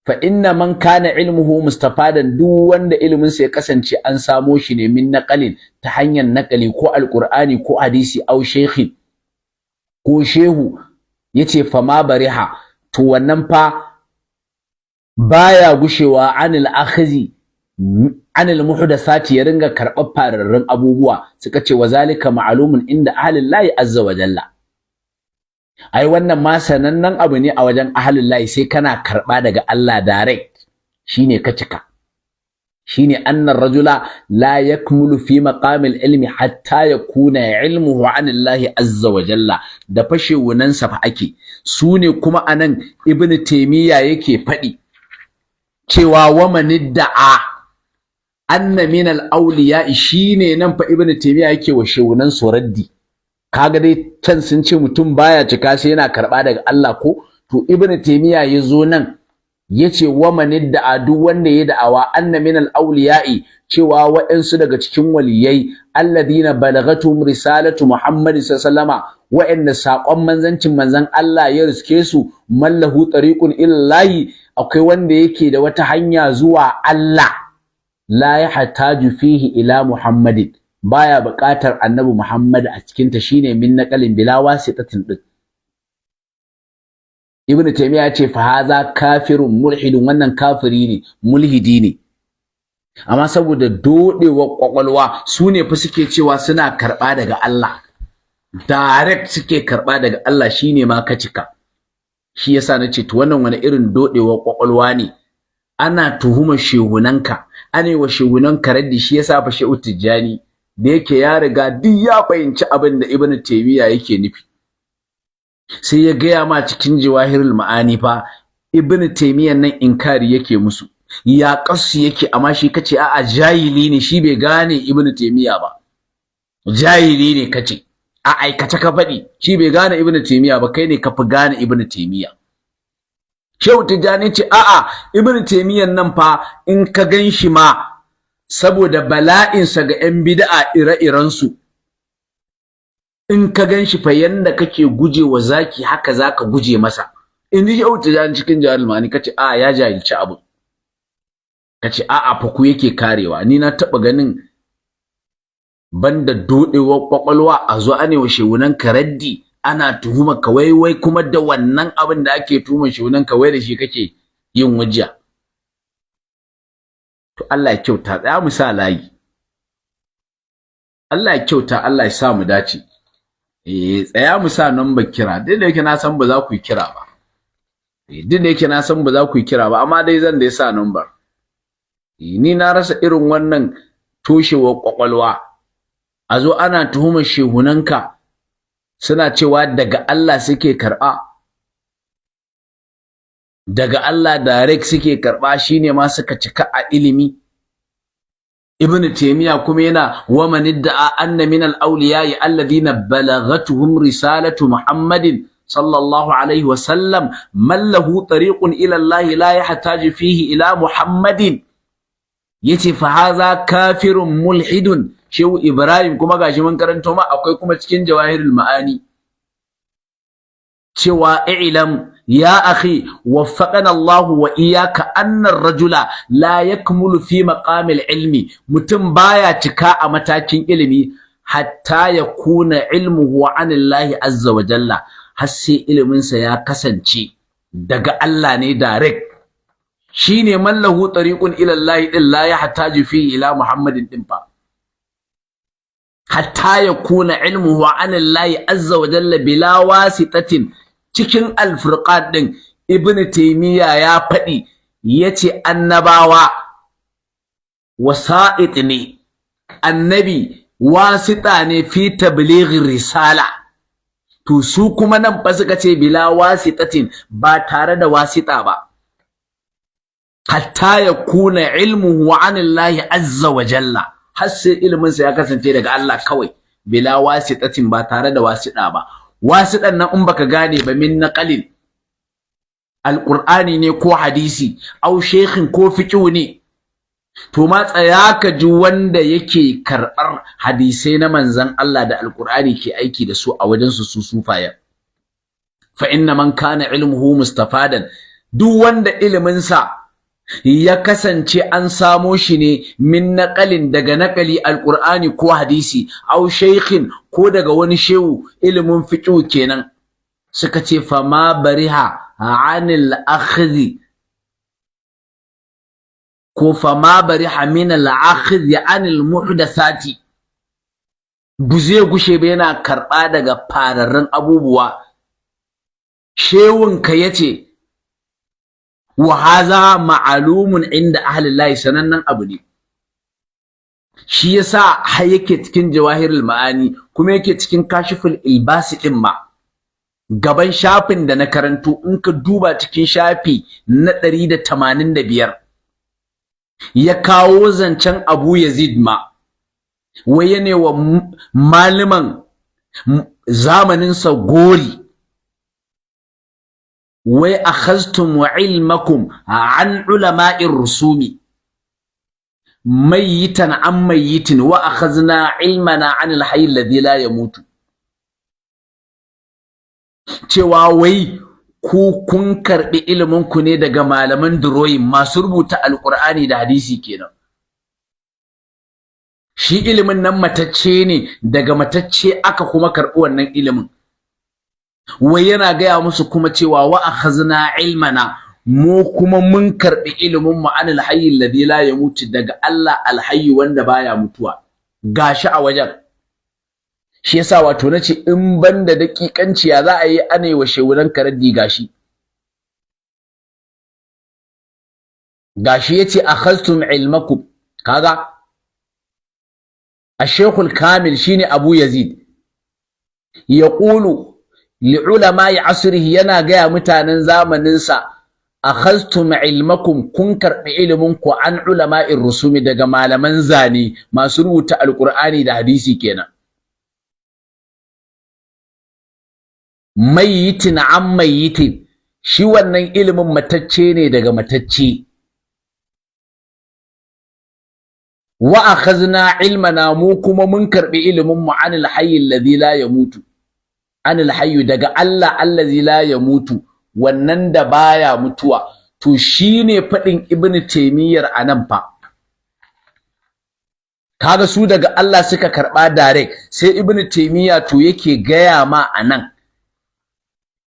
fa inna man kana ilmuhu mustafadan duk wanda ilimin sa ya kasance an samo shi ne min naqalin ta hanyar naqali ko alqur'ani ko hadisi au shaykhin ko shehu yace fa ma bariha to wannan fa baya gushewa anil akhzi anil muhdathati ya ringa karɓar fararrun abubuwa suka ce wazalika ma'lumun inda ahlul lahi azza wa jalla ai wannan ma sanannen abu ne a wajen ahlul lahi sai kana karɓa daga Allah direct shine ka cika shine annar rajula la yakmulu fi maqamil ilmi hatta yakuna ilmuhu anillahi azza wa jalla da fashewunan sa fa ake sune kuma anan ibnu taymiya yake faɗi cewa wa manidda'a anna min al-awliya shine nan fa ibnu taymiya yake wa shewunan suraddi kaga dai can sun ce mutum baya cika sai yana karba daga Allah ko to ibnu taymiya yazo nan yace wa manidda'a duk wanda ya da'awa anna min al-awliya'i cewa waɗansu daga cikin waliyai alladina balagatum risalatu muhammadin sallallahu waɗanda saƙon manzancin manzon Allah ya riske su mallahu tariqun illahi akwai wanda yake da wata hanya zuwa Allah la yahtaju fihi ila muhammadin baya buƙatar annabi muhammad a cikin ta shine min naqalin bila wasitatin din ibnu taymiya ya ce fa haza kafirun mulhidun wannan kafiri ne mulhidi ne amma saboda dodewar kwakwalwa su ne fa suke cewa suna karɓa daga Allah direct suke karɓa daga Allah shine ma ka cika shi yasa nace to wannan wani irin dodewar kwakwalwa ne ana tuhumar shehunanka ane wa shehunanka raddi shi yasa fa shehu tijjani da yake ya riga duk ya fahimci abin da ibnu taymiya yake nufi sai ya gaya ma cikin jawahirul ma'ani fa ibnu taymiya nan inkari yake musu ya kasu yake amma shi kace a'a jahili ne shi bai gane ibnu taymiya ba jahili ne kace a aikace ka faɗi shi bai gane ibnu taymiya ba kai ne ka fi gane ibnu taymiya shehu tijani ce a'a ibnu taymiyan nan fa in ka ganshi ma saboda bala'insa ga 'yan bid'a ire-irensu in ka ganshi fa yanda kake guje wa zaki haka zaka guje masa in ji shehu tijani cikin jahil ma'ani kace a'a ya jahilci abu kace a'a fa ku yake karewa ni na taba ganin banda dodewar kwakwalwa a zo ane wa shewunan karaddi ana tuhuma ka wai kuma da wannan abin da ake tuhuma shewunan ka wai da shi kake yin hujja to Allah ya kyauta tsaya mu sa layi Allah ya kyauta Allah ya sa mu dace tsaya mu sa number kira duk da yake na san ba za ku yi kira ba duk da yake na san ba za ku yi kira ba amma dai zan dai sa number ni na rasa irin wannan toshewar kwakwalwa a zo ana tuhumar shehunanka suna cewa daga Allah suke karɓa daga Allah direct suke karɓa shine ma suka cika a ilimi ibn taymiya kuma yana wa man idda'a anna min al-awliya'i alladhina balaghatuhum risalatu muhammadin sallallahu alaihi wa sallam man lahu tariqun ila Allah la yahtaju fihi ila muhammadin yace fa haza kafirun mulhidun shehu ibrahim kuma gashi mun karanto ma akwai kuma cikin jawahirul ma'ani cewa i'lam ya akhi waffaqana Allah wa iyyaka anna ar-rajula la yakmulu fi maqamil ilmi mutum baya cika a matakin ilimi hatta yakuna ilmuhu anillahi azza wa jalla har sai ilimin sa ya kasance daga Allah ne direct shine man lahu tariqun ila Allah din la yahtaju fi ila Muhammadin din fa hatta yakuna ilmuhu anillahi azza wa jalla bila wasitatin cikin al-furqan din ibnu taymiya ya faɗi yace annabawa wasa'it ne annabi wasita ne fi tablighi risala to su kuma nan fa suka ce bila wasitatin ba tare da wasita ba hatta yakuna ilmuhu anillahi azza wa jalla har sai ilimin sa ya kasance daga Allah kawai bila wasitatin ba tare da wasita ba wasitan nan in baka gane ba min naqalin alqur'ani ne ko hadisi au sheikhin ko fiqh ne to ma tsaya ka ji wanda yake karɓar hadisai na manzon Allah da alqur'ani ke aiki da su a wajen su sufaya fa inna man kana ilmuhu mustafadan duk wanda ilimin sa ya kasance an samo shi ne min naqalin daga naqali alqur'ani ko hadisi aw shaykhin ko daga wani shehu ilimin fiqh kenan suka ce fa ma bariha anil akhdhi ko fa ma bariha min al akhdhi anil muhdathati buze gushe ba yana karba daga fararren abubuwa shewun ka yace wa hadha ma'lumun inda ahli Allah sanannan abu ne shi yasa har yake cikin jawahirul ma'ani kuma yake cikin kashiful ilbasi din ma gaban shafin da na karanto in ka duba cikin shafi na 185 ya kawo zancen Abu Yazid ma waye ne wa malaman zamanin sa gori wai akhaztum wa ilmakum an ulama'ir rusumi mayitan an mayitin wa akhazna ilmana an alhayy alladhi la yamutu cewa wai ku kun karbi ilimin ku ne daga malaman duroyin masu rubuta alqur'ani da hadisi kenan shi ilimin nan matacce ne daga matacce aka kuma karbi wannan ilimin wai yana gaya musu kuma cewa wa akhazna ilmana mu kuma mun karbi ilimin mu anil hayy alladhi la yamutu daga Allah alhayy wanda baya mutuwa gashi a wajen shi yasa wato nace in banda dakikanci ya za a yi anai wa shewunan karaddi gashi yace akhaztum ilmakum kaga الشيخ الكامل شيني أبو يزيد يقول لعلماء عصره yana gaya mutanen zamaninsa akhaztum ilmakum kun karbi ilminku an ulama'ir rusumi daga malaman zane masu rubuta alqur'ani da hadisi kenan mayitin an mayitin shi wannan ilimin matacce ne daga matacce wa akhazna ilmana mu kuma mun karbi ilimin mu anil hayy alladhi la yamutu anil hayy daga Allah allazi la yamutu wannan da baya mutuwa to shine fadin ibnu taymiyyah anan fa kaga su daga Allah suka karba direct sai ibnu taymiyyah to yake gaya ma anan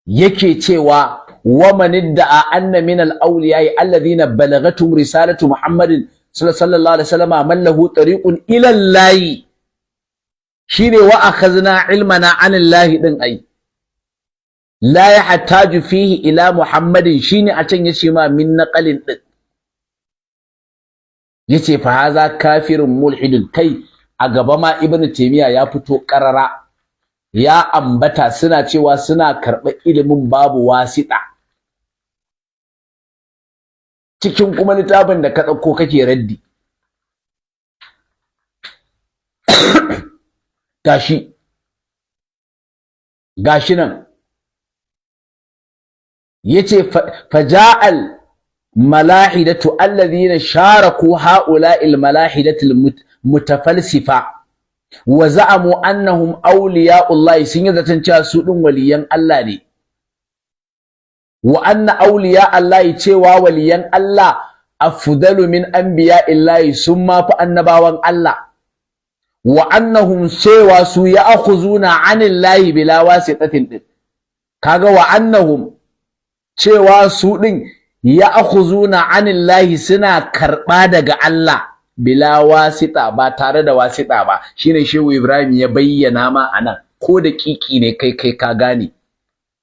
yake cewa wa man idda'a anna min al-awliya alladhina balagatum risalatu muhammadin sallallahu alaihi wasallam man lahu tariqun ila Allah shine wa akhazna ilmana an Allah din ai la yahtaju fihi ila muhammadin shine a can yace ma min naqalin din yace fa haza kafirun mulhidun kai a gaba ma ibnu taymiya ya fito karara ya ambata suna cewa suna karɓar ilimin babu wasita cikin kuma littafin da ka ɗauko kake raddi gashi nan yace faja'al malahidatu alladhina sharaku ha'ula'il malahidatil mutafalsifa wa za'amu annahum awliya'ullahi sun yi zaton cewa su din waliyan Allah ne wa anna awliya Allah cewa waliyan Allah afdalu min anbiya'illahi summa fa annabawan Allah wa annahum cewa su ya'khuzuna 'anillahi bila wasitatin din kaga wa annahum cewa su din ya'khuzuna 'anillahi suna karba daga Allah bila wasita ba tare da wasita ba shine Shehu Ibrahim ya bayyana ma anan ko da kiki ne kai ka gane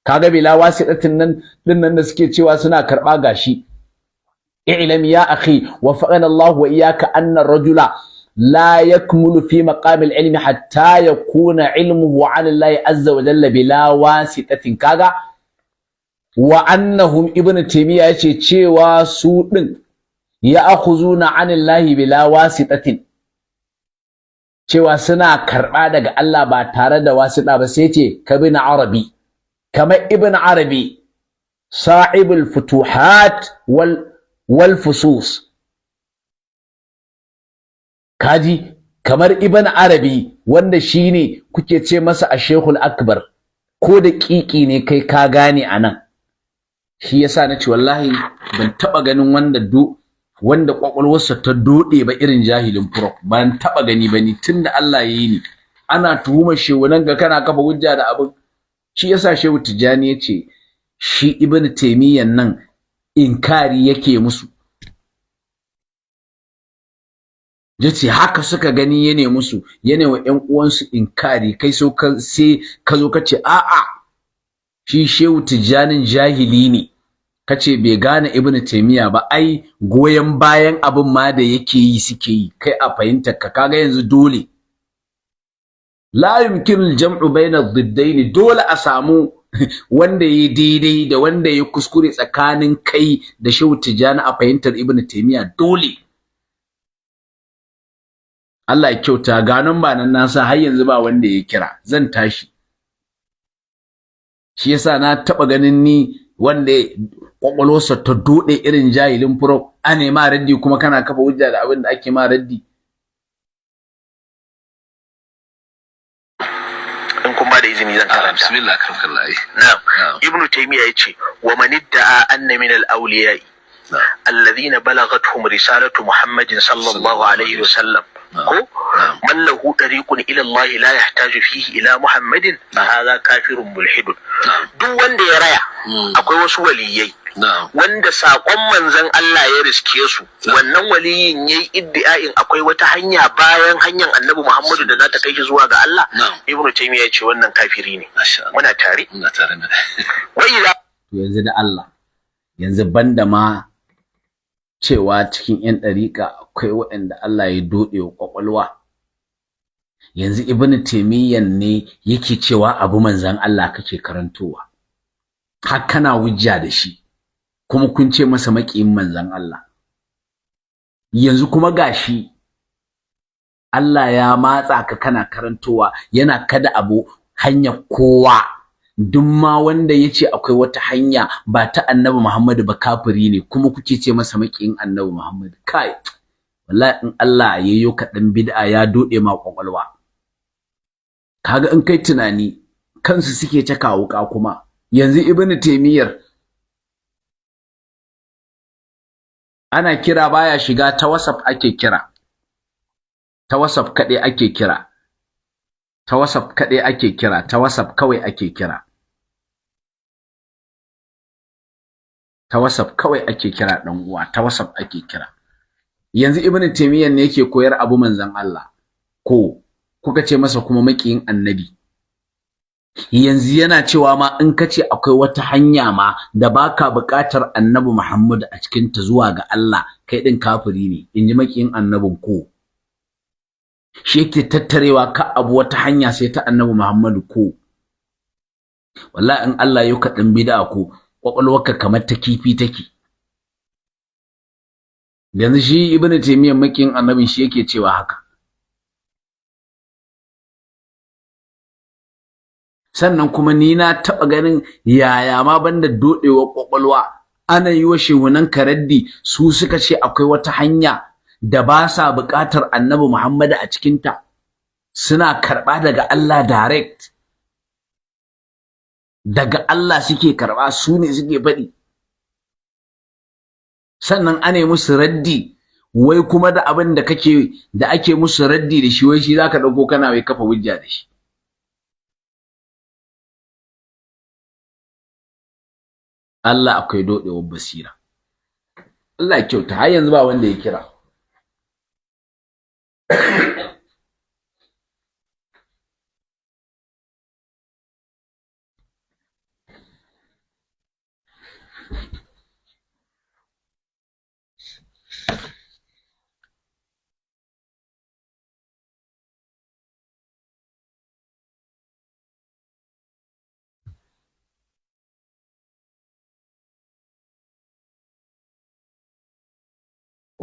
kaga bila wasitatin nan dinnan da suke cewa suna karba gashi i'lam ya akhi wafaqana Allah wa iyyaka anna ar-rajula la yakmulu fi maqam al-ilmi hatta yakuna ilmuhu 'an Allah azza wa jalla bila wasitatin kaga wa annahum ibnu taymiya yace cewa su din ya'khuzuna 'an Allah bila wasitatin cewa suna karba daga Allah ba tare da wasita ba sai ce kabin arabi kamar ibn arabi sahibul futuhat wal fusus kaji kamar ibn arabi wanda shine kuke ce masa ashehul akbar ko da kiki ne kai ka gane anan shi yasa nace wallahi ban taba ganin wanda wanda kwakwalwarsa ta dode ba irin jahilin prof ban taba gani ba ni tunda Allah yayi ni ana tuhumar shehu nan ga kana kafa hujja da abin shi yasa shehu Tijjani yace shi Ibn Taymiyyah nan inkari yake musu yace haka suka gani yana musu yana wa ƴan uwansu inkari kai sai ka zo ka ce a'a shi shehu Tijjanin jahili ne kace bai gane Ibn Taymiyyah ba ai goyen bayan abin ma da yake yi suke yi kai a fahimtar ka kaga yanzu dole la yumkinu al-jam'u bayna ad-diddayn dole a samu wanda yayi daidai da wanda yayi kuskure tsakanin kai da Shehu Tijani a fahimtar Ibn Taymiyyah dole Allah ya kyauta ganon ba nan nasa har yanzu ba wanda ya kira zan tashi shi yasa na taba ganin ni wanda kwakwalwarsa ta dode irin jahilin furo ane ma raddi kuma kana kafa hujja da abin da ake ma raddi in kun ba da izini zan karanta bismillah karkallahi na'am ibnu taymiya yace wa man idda'a anna min al-awliya'i alladhina balagathum risalatu muhammadin sallallahu alaihi wasallam ko man lahu tariqun ila Allah la yahtaju fihi ila muhammadin hadha kafirun mulhidun duk wanda ya raya akwai wasu waliyai wanda sakon manzon Allah ya riske su wannan waliyin yayi iddia'in akwai wata hanya bayan hanyar annabi Muhammadu da za ta kai shi zuwa ga Allah ibnu taymiya ya ce wannan kafiri ne muna tare ne wai yanzu da Allah yanzu banda ma cewa cikin yan dariƙa akwai waɗanda Allah ya dode wa kwakwalwa yanzu ibnu taymiyyah ne yake cewa abu manzon Allah kake karantowa har kana hujja da shi kuma kun ce masa maƙiyin manzon Allah yanzu kuma gashi Allah ya matsa ka kana karantowa yana kada abu hanya kowa duk ma wanda yace akwai wata hanya ba ta Annabi Muhammad ba kafiri ne kuma kuke ce masa maƙiyin Annabi Muhammad kai wallahi in Allah yayyo ka dan bid'a ya dode ma kwakwalwa kaga in kai tunani kansu suke ta kawo ka kuma yanzu Ibn Taymiyyah ana kira baya shiga ta WhatsApp ake kira ta WhatsApp kade ake kira ta WhatsApp kade ake kira ta WhatsApp kawai ake kira ta WhatsApp kawai ake kira dan uwa ta WhatsApp ake kira yanzu Ibn Taymiyyah ne yake koyar abu manzon Allah ko kuka ce masa kuma makiyin annabi yanzu yana cewa ma in kace akwai wata hanya ma da baka buƙatar annabi Muhammad a cikin ta zuwa ga Allah kai din kafiri ne inji makiyin annabin ko shi yake tattarewa ka abu wata hanya sai ta annabi Muhammad ko wallahi in Allah ya ka dan bid'a ko kwakwalwarka kamar ta kifi take yanzu shi Ibn Taymiyyah makiyin annabin shi yake cewa haka sannan kuma ni na taɓa ganin yaya ma banda dodewar kwakwalwa ana yi wa shehunan karaddi su suka ce akwai wata hanya da ba sa buƙatar annabi Muhammad a cikinta suna karɓa daga Allah direct daga Allah suke karɓa su ne suke faɗi sannan ana yi musu raddi wai kuma da abin da ake musu raddi da shi wai shi zaka ɗauko kana wai kafa hujja da shi Allah akwai dodewar basira Allah ya kyauta har yanzu ba wanda ya kira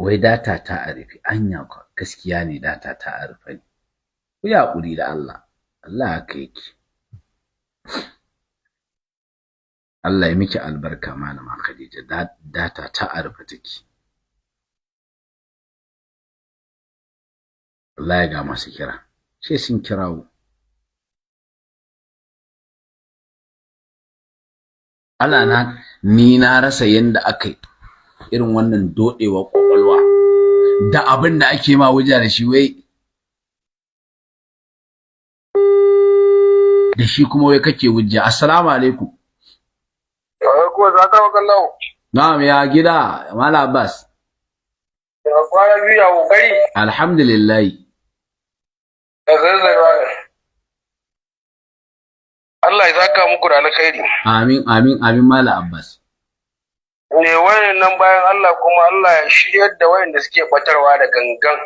wai data ta a rufe anya gaskiya ne data ta a rufe ne ku yi haƙuri da Allah Allah haka yake Allah ya miki albarka malama Khadija data ta a rufe take Allah ya ga masu kira sai sun kirawo Allah ni na rasa yanda akai irin wannan dodewa kwakwalwa da abin da ake ma wuja da shi wai da shi kuma wai kake hujja. Assalamu alaikum. Ko za ka kallahu. Na'am ya gida Malam Abbas. Ya kwana biyu a kokari. Alhamdulillah. Da zaiwa. Allah ya saka muku da alkhairi. Amin amin amin Malam Abbas. Ne wayannan bayan Allah kuma Allah ya shiryar da wayanda suke batarwa da gangan.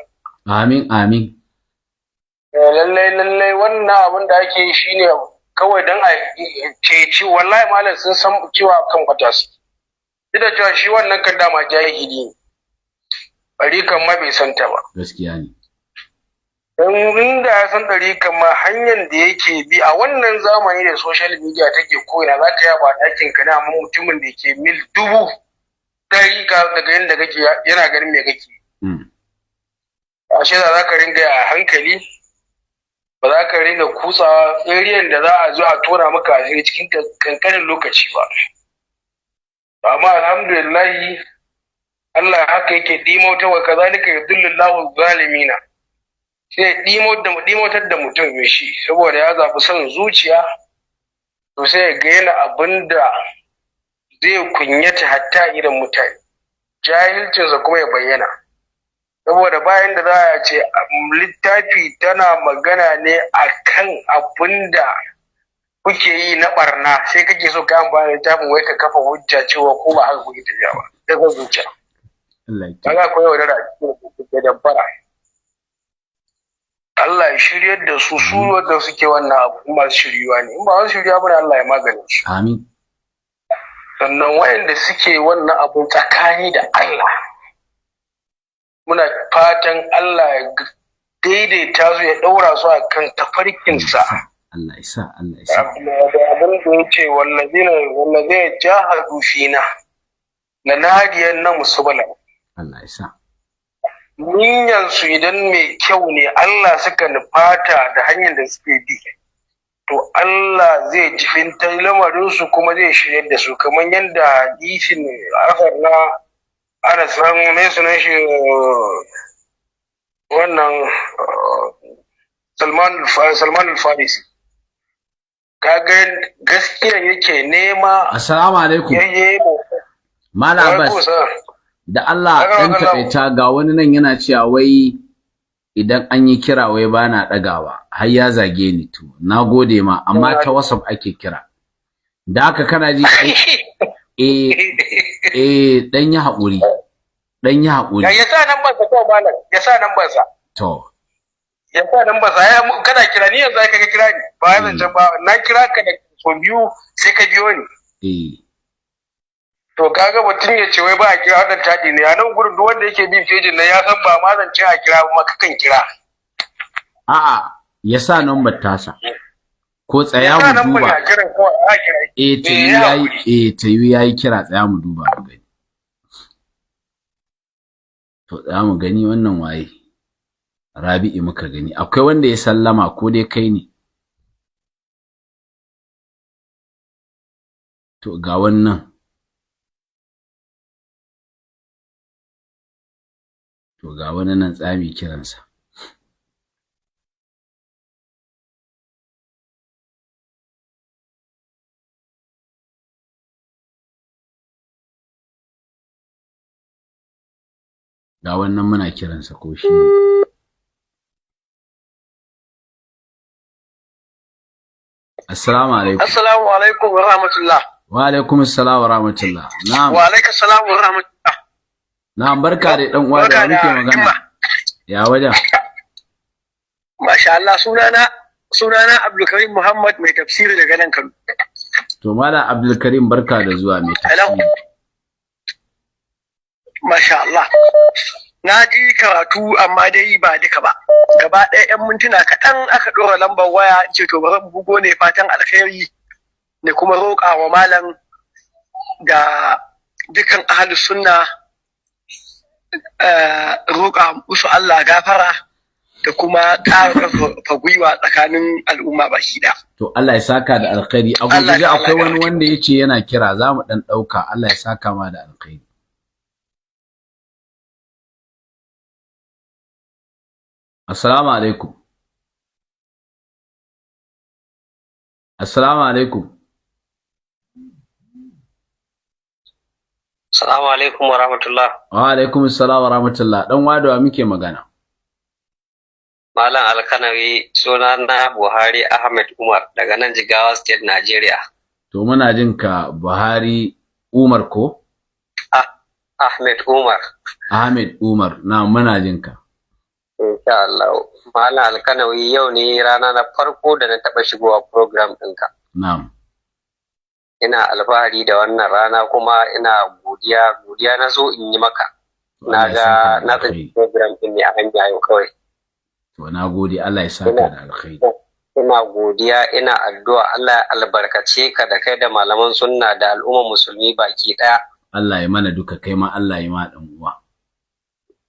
Amin amin. Lallai wannan abin da ake yi shine kawai dan a ceci wallahi malam sun san cewa kan kwata su. Duk da cewa shi wannan kan dama jahili ne. Bari kan ma bai san ta ba. Gaskiya ne. Inda ya san ɗari ma hanyar da yake bi a wannan zamani da social media take koyina za ka yaba ɗakin ka na mutumin da ke mil 1000 daga yadda kake yana ganin me kake. Ashe za ka ringa a hankali ba za ka ringa kutsa area da za a zo a tona maka asiri cikin kankanin lokaci ba. Amma alhamdulillah Allah haka yake dimauta wa kazalika yudillillahu zalimina. Sai dimotar da mutum mai shi saboda ya zaɓi son zuciya to sai ga yana abin da zai kunyata hatta irin mutane jahilcinsa kuma ya bayyana saboda bayan da za a ce littafi tana magana ne akan abin da kuke yi na barna sai kake so ka amfani da littafin wai ka kafa hujja cewa ko ba haka kuke tafiya ba daga zuciya kaga akwai wadara da dabbara Allah ya shiryar da su wanda suke wannan abu masu shiryuwa ne in ba wasu shiryuwa bane Allah ya magane su amin sannan wayanda suke wannan abu tsakani da Allah muna fatan Allah ya daidaita su ya daura su akan tafarkin sa Allah ya sa Allah ya sa abin da yace wallazina jahadu fina lanadiyan musubala Allah ya sa niyyarsu idan mai kyau ne Allah suka nufata da hanyar da suke bi to Allah zai jifinta lamarinsu kuma zai shirya da su kamar yadda hadisin asar na Anas mai sunan shi wannan Salman al-Farisi kaga gaskiya yake nema. Assalamu alaikum Malam Abbas da Allah ɗan taƙaita ga wani nan yana cewa wai idan an yi kira wai ba na ɗagawa har ya zage ni to na gode ma amma ta WhatsApp ake kira da haka kana ji ɗan yi haƙuri ya sa nan bansa to malam ya sa nan bansa to ya sa nan bansa ya kana kira ni yanzu ka kira ni ba zan can ba na kira ka da so biyu sai ka biyo ni to kaga mutum ya ce wai ba a kira wannan taɗi ne a nan gurin duk wanda yake bin fejin nan ya san ba ma zan ce a kira ba maka kan kira a'a ya sa number tasa ko tsaya mu duba ta yi yayi kira tsaya mu duba mu gani to tsaya mu gani wannan waye Rabi'i muka gani akwai wanda ya sallama ko dai kai ne to ga wannan to ga wani nan tsami kiransa ga wannan muna kiransa ko shi Assalamu alaikum. Assalamu alaikum wa rahmatullah. Wa alaikum assalam wa rahmatullah. Na'am. Wa alaikum assalam wa rahmatullah. Na'am barka da dan uwa da muke magana. Ya wajen. Masha Allah sunana Abdul Karim Muhammad mai tafsiri daga nan Kano. To Malam Abdul Karim barka da zuwa mai tafsiri. Masha Allah. Na ji karatu amma dai ba duka ba. Gaba ɗaya 'yan mintuna kaɗan aka ɗora lambar waya ce to bari bugo ne fatan alkhairi ne kuma roƙa wa malam da dukan ahlus sunna roƙa musu Allah gafara da kuma ƙara gwiwa tsakanin al'umma baki ɗaya. To Allah ya saka da alkhairi. A gurguje akwai wani wanda ya ce yana kira za mu ɗan ɗauka Allah ya saka ma da alkhairi. Assalamu alaikum. Assalamu alaikum. Assalamu alaikum wa rahmatullah. Wa alaikum assalam wa rahmatullah. Dan wadawa muke magana. Malam Alkanawi, suna na Buhari Ahmed Umar daga nan Jigawa State, Nigeria. To muna jin ka Buhari Umar ko? Ahmed Umar. Ahmed Umar, na muna jin ka. Insha Allah. Malam Alkanawi, yau ne rana na farko da na taɓa shigowa program ɗinka. Na'am. Ina alfahari da wannan rana kuma ina godiya na zo in yi maka. Na ga na tsinci program ɗin ne a hanya yau kawai. To na gode, Allah ya saka da alkhairi. Ina godiya, ina addu'a Allah ya albarkace ka da kai da malaman sunna da al'ummar musulmi baki ɗaya. Allah ya mana duka, kai ma Allah ya ma dan uwa.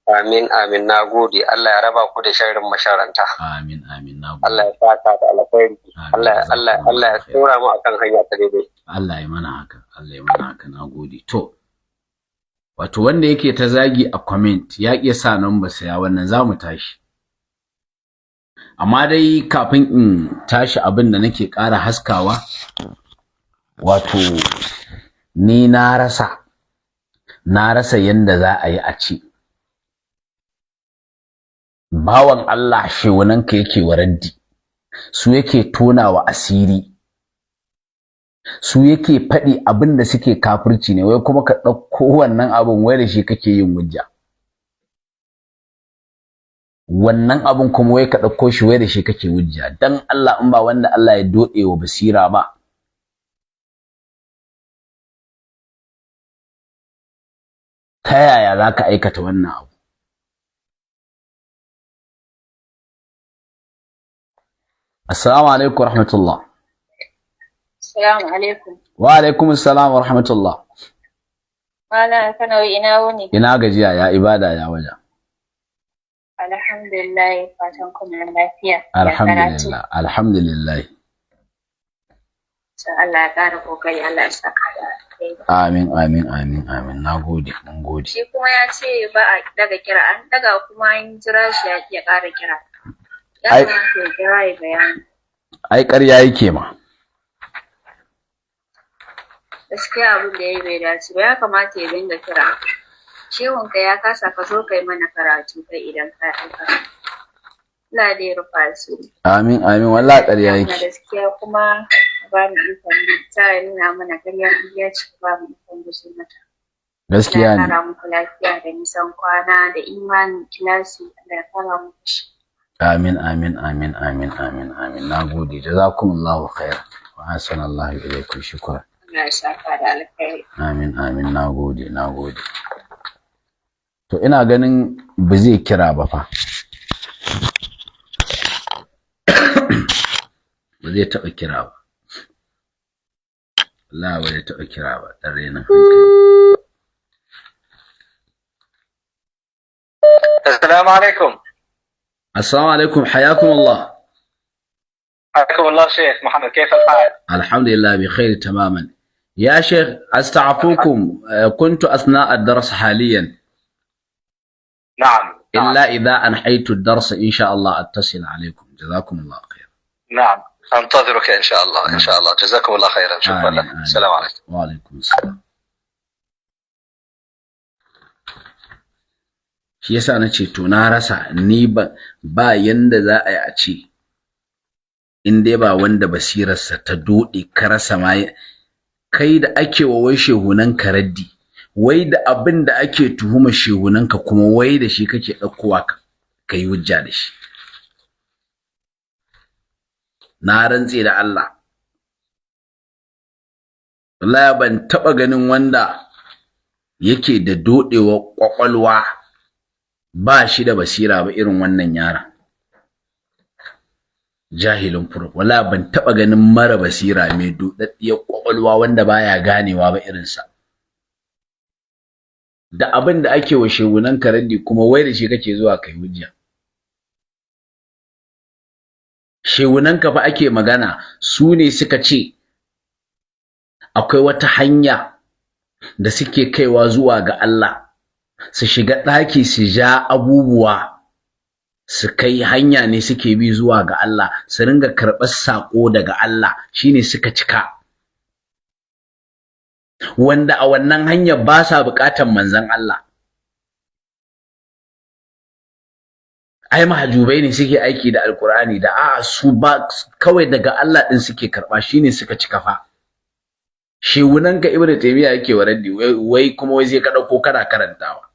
Amin, amin, na gode. Allah ya raba ku da sharrin masharanta. Amin, amin, na gode. Allah ya saka da alkhairi. Allah ya tsora mu akan hanya ta daidai. Allah ya mana haka, Allah ya mana haka, na gode. To, wato wanda yake ta zagi a comment ya ƙi sa number saya, wannan za mu tashi. Amma dai kafin in tashi, abin da nake ƙara haskawa, wato ni na rasa yanda za a yi a ce bawan Allah shewunanka yake waraddi, su yake tonawa asiri, su yake faɗi abin da suke kafirci ne, wai kuma ka ɗauko wannan abin wai da shi kake yin hujja. Wannan abin kuma wai ka ɗauko shi wai da shi kake hujja. Dan Allah, in ba wanda Allah ya doɗe wa basira ba, ta yaya za ka aikata wannan abu? Assalamu alaikum wa rahmatullah. Assalamu alaikum. Wa alaikum assalam wa rahmatullah. Malam Alkanawi, ina wuni? Ina gajiya, ya ibada, ya waja. Alhamdulillah, fatan kuna lafiya. Alhamdulillah, alhamdulillah. So Allah ya ƙara kokari, Allah ya saka da alkhairi. Amin, amin, amin, amin. Nagode, mun gode. Shi kuma ya ce ba a daga kira, an daga kuma an jira shi ya ƙara kira. Ya kamata ya jira ya bayani. Ai ƙarya yake ma. Gaskiya abin da ya bai dace ba, ya kamata ya dinga kira. Shehunka ya kasa, ka zo kai mana karatu kai idan ka aika. Allah dai rufa su. Amin, amin, wallahi ƙarya yake. Gaskiya kuma ba mu ikon ta nuna mana ƙarya ya ci, ba mu ikon gushe mata. Gaskiya ne. Allah ya kara muku lafiya da nisan kwana da imanin kilasi. Allah ya kara muku shi. Amin, amin, amin, amin, amin, amin. Nagode, jazakumullahu khairan wa ahsanallahu ilaykum, shukran. Allah ya saka da alkhairi. Amin, amin, nagode, nagode. To ina ganin ba zai kira ba fa. Ba zai taɓa kira ba. Allah ba zai taɓa kira ba, ɗan renin hankali. Assalamu alaikum. السلام عليكم، حياكم الله. حياكم الله شيخ محمد، كيف الحال؟ الحمد لله بخير تماما. يا شيخ استعفوكم، كنت أثناء الدرس حاليا. نعم. إلا إذا أنحيت الدرس إن شاء الله أتصل عليكم، جزاكم الله خير. نعم، أنتظرك إن شاء الله. إن شاء الله، جزاكم الله خيرا. شكرا لك. السلام عليكم. وعليكم السلام. Shi yasa na ce to na rasa, ni ba yanda za a yi a ce in dai ba wanda basirarsa ta dode ka rasa ma, kai da ake wa wai shehunan ka raddi, wai da abin da ake tuhuma shehunan ka kuma wai da shi kake ɗaukowa ka yi hujja da shi. Na rantse da Allah, wallahi ban taɓa ganin wanda yake da dodewa ƙwaƙwalwa ba shi da basira ba irin wannan yaron. Jahilin furo, wala ban taba ganin mara basira mai dodaddiyar kwakwalwa wanda baya ganewa ba irinsa. Da abin da ake wa shegunan karaddi kuma wai da shi kake zuwa kai hujja. Shegunan ka fa ake magana, su ne suka ce akwai wata hanya da suke kaiwa zuwa ga Allah, su shiga ɗaki su ja abubuwa su kai hanya ne suke bi zuwa ga Allah, su ringa karɓar saƙo daga Allah, shine suka cika, wanda a wannan hanyar ba sa buƙatar manzon Allah. Ai mahajubai ne suke aiki da alkur'ani da a'a su ba kawai daga Allah din suke karɓa, shine suka cika fa. Shewunanka Ibn Taymiyyah yake waraddi wai kuma wai sai ka ɗauko kana karantawa.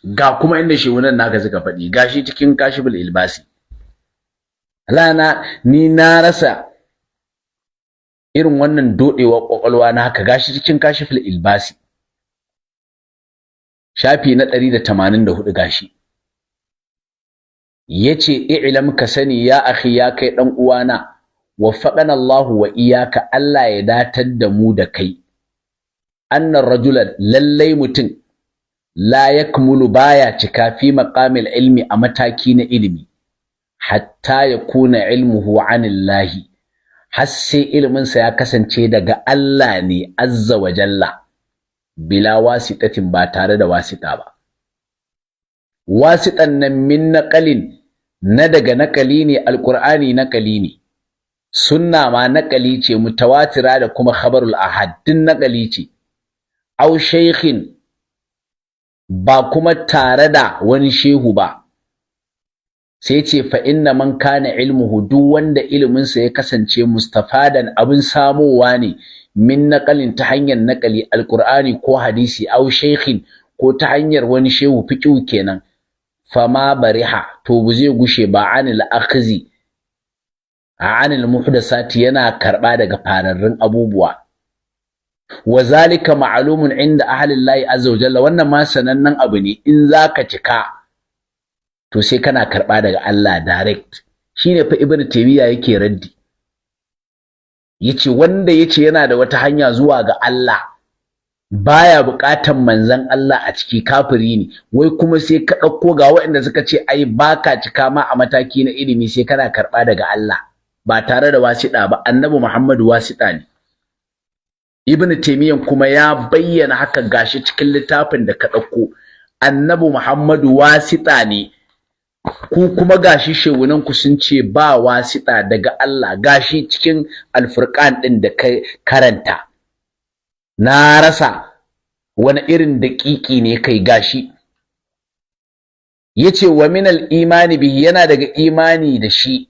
Ga kuma inda shewunan naka suka faɗi, gashi cikin Kashiful Ilbasi. Ni na rasa irin wannan dodewa kwakwalwa na haka, gashi cikin Kashiful Ilbasi. Shafi na 184 gashi. Yace i'lam ka sani ya akhi ya kai dan uwana, waffaqana Allah wa iyyaka, Allah ya datar da mu da kai. Annar rajulan lallai mutum la yakmulu baya cika fi maqamil ilmi a mataki na ilimi, hatta yakuna ilmuhu anillahi, har sai iliminsa ya kasance daga Allah ne azza wa jalla, bila wasitatin ba tare da wasita ba. Wasitan nan min naqalin, na daga naqali ne, alqur'ani naqali ne, sunna ma naqali ce, mutawatira da kuma khabarul ahad din naqali ce, aw shaykhin, ba kuma tare da wani shehu ba. Sai ce fa inna man kana ilmuhu, duk wanda iliminsa ya kasance mustafadan abin samowa ne, min naqalin ta hanyar naqali alqur'ani ko hadisi, aw shaykhin ko ta hanyar wani shehu fiqhu kenan, fama bariha, to bu zai gushe ba anil akhzi, anil muhdasati, yana karba daga fararrun abubuwa. Wazalika ma'lumun inda ahli Allah azza wa jalla, wannan ma sanannen abu ne, in zaka cika to sai kana karba daga Allah direct. Shine fa Ibn Taymiyyah yake raddi, yace wanda yace yana da wata hanya zuwa ga Allah baya buƙatan manzon Allah a ciki, kafiri ne. Wai kuma sai ka ɗauko ga waɗanda suka ce ai baka cika ma a mataki na ilimi sai kana karɓa daga Allah ba tare da wasiɗa ba. Annabi Muhammadu wasiɗa ne. Ibn Taymiyyah kuma ya bayyana haka gashi cikin littafin da ka ɗauko. Annabi Muhammadu wasiɗa ne, ku kuma gashi shewunan ku sun ce ba wasiɗa daga Allah, gashi cikin Al-Furqan ɗin da ka karanta. Na rasa wani irin daƙiƙi ne kai gashi. Yace wa min al-imani bihi, yana daga imani da shi,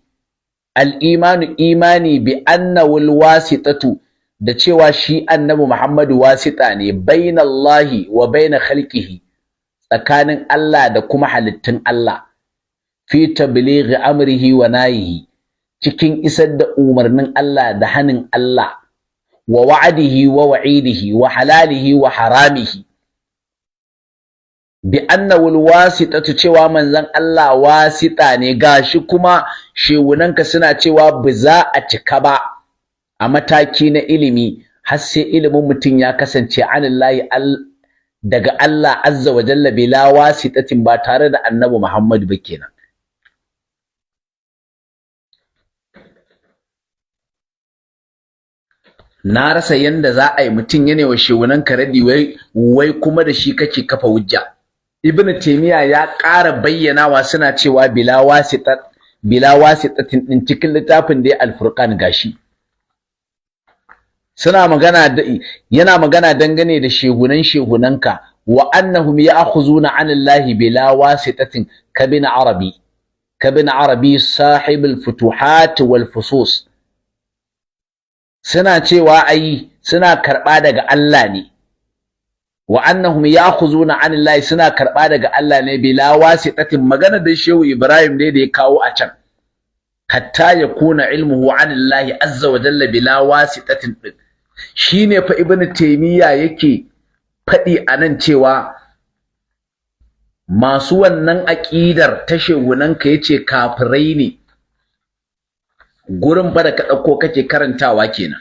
al-imanu imani bi annahu al-wasitatu, da cewa shi annabi Muhammadu wasita ne, bainallahi wa bain khalqihi, tsakanin Allah da kuma halittun Allah, fi tablighi amrihi wa nahyihi, cikin isar da umarnin Allah da hanin Allah, wa wa'adihi wa wa'idihi, wa halalihi wa haramihi, bi annahu alwasitatu, cewa manzon Allah wasita ne. Gashi kuma shewunanka suna cewa ba za a cika ba a mataki na ilimi har sai ilimin mutum ya kasance anillahi, daga Allah azza wa jalla, bila wasitatin, ba tare da annabi Muhammad ba kenan. Na rasa yanda za a yi mutum yana wa shewunanka radi wai kuma da shi kake kafa hujja. Ibn Taymiyyah ya ƙara bayyanawa suna cewa bila wasitatin din cikin littafin da ya Al-Furqan gashi. Yana magana dangane da shehunanka, wa annahum ya'khuzuna 'anillahi bila wasitatin, kabin arabi sahib al-futuhat wal fusus. Suna cewa ai suna karba daga Allah ne, wa annahum ya'khuzuna 'anillahi, suna karba daga Allah ne bila wasitatin. Magana da Shehu Ibrahim ne da ya kawo a can, hatta yakuna ilmuhu 'anillahi azza wa jalla bila wasitatin din. Shine fa Ibn Taymiyyah yake faɗi anan cewa masu wannan aqidar ta shehunanka yace kafirai ne. Gurin ba da ka ɗauko kake karantawa kenan.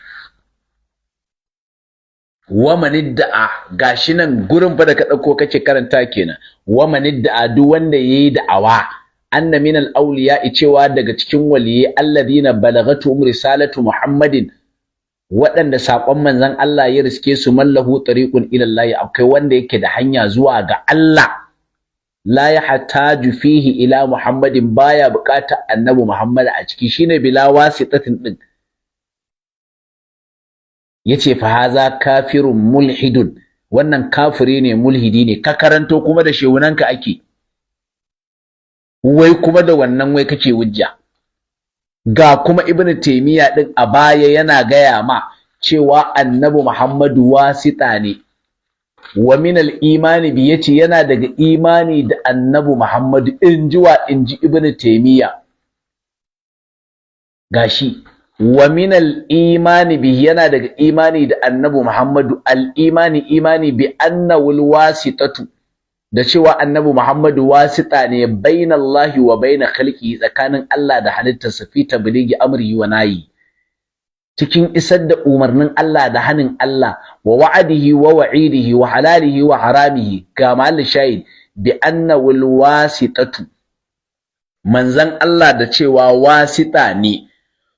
Wa manidda'a, gashi nan gurin ba da ka ɗauko kake karanta kenan. Wa manidda'a, duk wanda yayi da'awa, anna min al-awliya, cewa daga cikin waliyai, alladhina balagatuhum risalatu Muhammadin, waɗanda saƙon manzon Allah ya riske su, mallahu tariqun ila Allah, akwai wanda yake da hanya zuwa ga Allah. la yahtaju fihi ila Muhammadin, baya bukata annabi Muhammad a ciki, shine bila wasitatin din. Yace fa haza kafirun mulhidun, wannan kafiri ne mulhidi ne. Ka karanto kuma da shehunanka ake, wai kuma da wannan wai kake hujja. Ga kuma Ibn Taymiyyah din a baya yana gaya ma cewa annabi Muhammadu wasita ne. Wa min al-imani bi, yace yana daga imani da annabi Muhammadu, inji Ibn Taymiyyah. Gashi wa min al-imani bi, yana daga imani da annabi Muhammadu, imani bi annahu al-wasitatu, da cewa annabi Muhammadu wasita ne bainallahi wa bain khalqihi, tsakanin Allah da halittarsa, fi tablighi amri wa nayi, cikin isar da umarnin Allah da hanin Allah, wa wa'adihi wa wa'idihi wa halalihi wa haramihi. Ga mahallin shahid bi annahu al-wasitatu, manzon Allah da cewa wasita ne.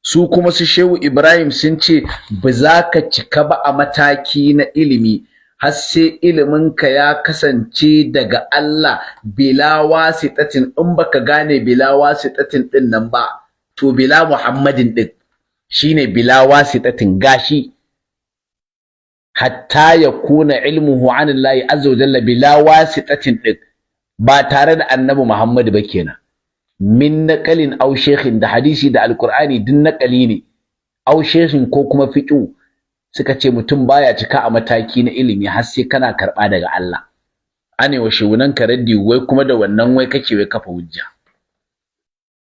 Su kuma su Shehu Ibrahim sun ce ba za ka cika ba a mataki na ilimi har sai iliminka ya kasance daga Allah bila wasitatin. In baka gane bila wasitatin din nan ba, to bila Muhammadin din shine bila wasitatin. Gashi hatta yakuna ilmuhu anillahi azza wa jalla bila wasitatin din, ba tare da annabi Muhammad ba kenan. Min naqalin aw shaykhin, da hadisi da alqur'ani din naqali ne, aw shaykhin ko kuma fiqh. Suka ce mutum baya cika a mataki na ilimi har sai kana karba daga Allah. Ane wa shugunan ka raddi, wai kuma da wannan wai kake wai kafa hujja.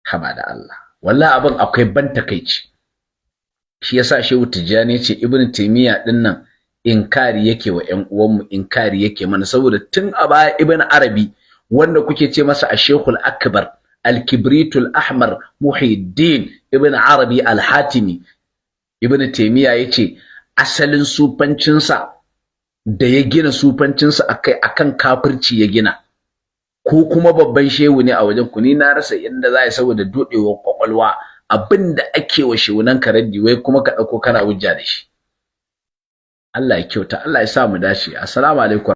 Haba da Allah, wallahi abin akwai ban takeici. Shi yasa Shehu Tijjani ce Ibn Taymiyyah din nan inkari yake wa ƴan uwanmu, inkari yake mana, saboda tun a baya Ibn Arabi, wanda kuke ce masa Ash-Shaykhul Akbar, Al-Kibritul Ahmar, Muhyiddin Ibn Arabi Al-Hatimi, Ibn Taymiyyah yace asalin sufancinsa da ya gina sufancinsa akan kafirci ya gina. Ko kuma babban shehu ne a wajen ku, ni na rasa inda za a yi saboda dodewar kwakwalwa abinda ake wa shehunan karaddi, wai kuma ka dauko kana hujja da shi. Allah ya kyauta, Allah ya sa mu dace. Assalamu alaikum.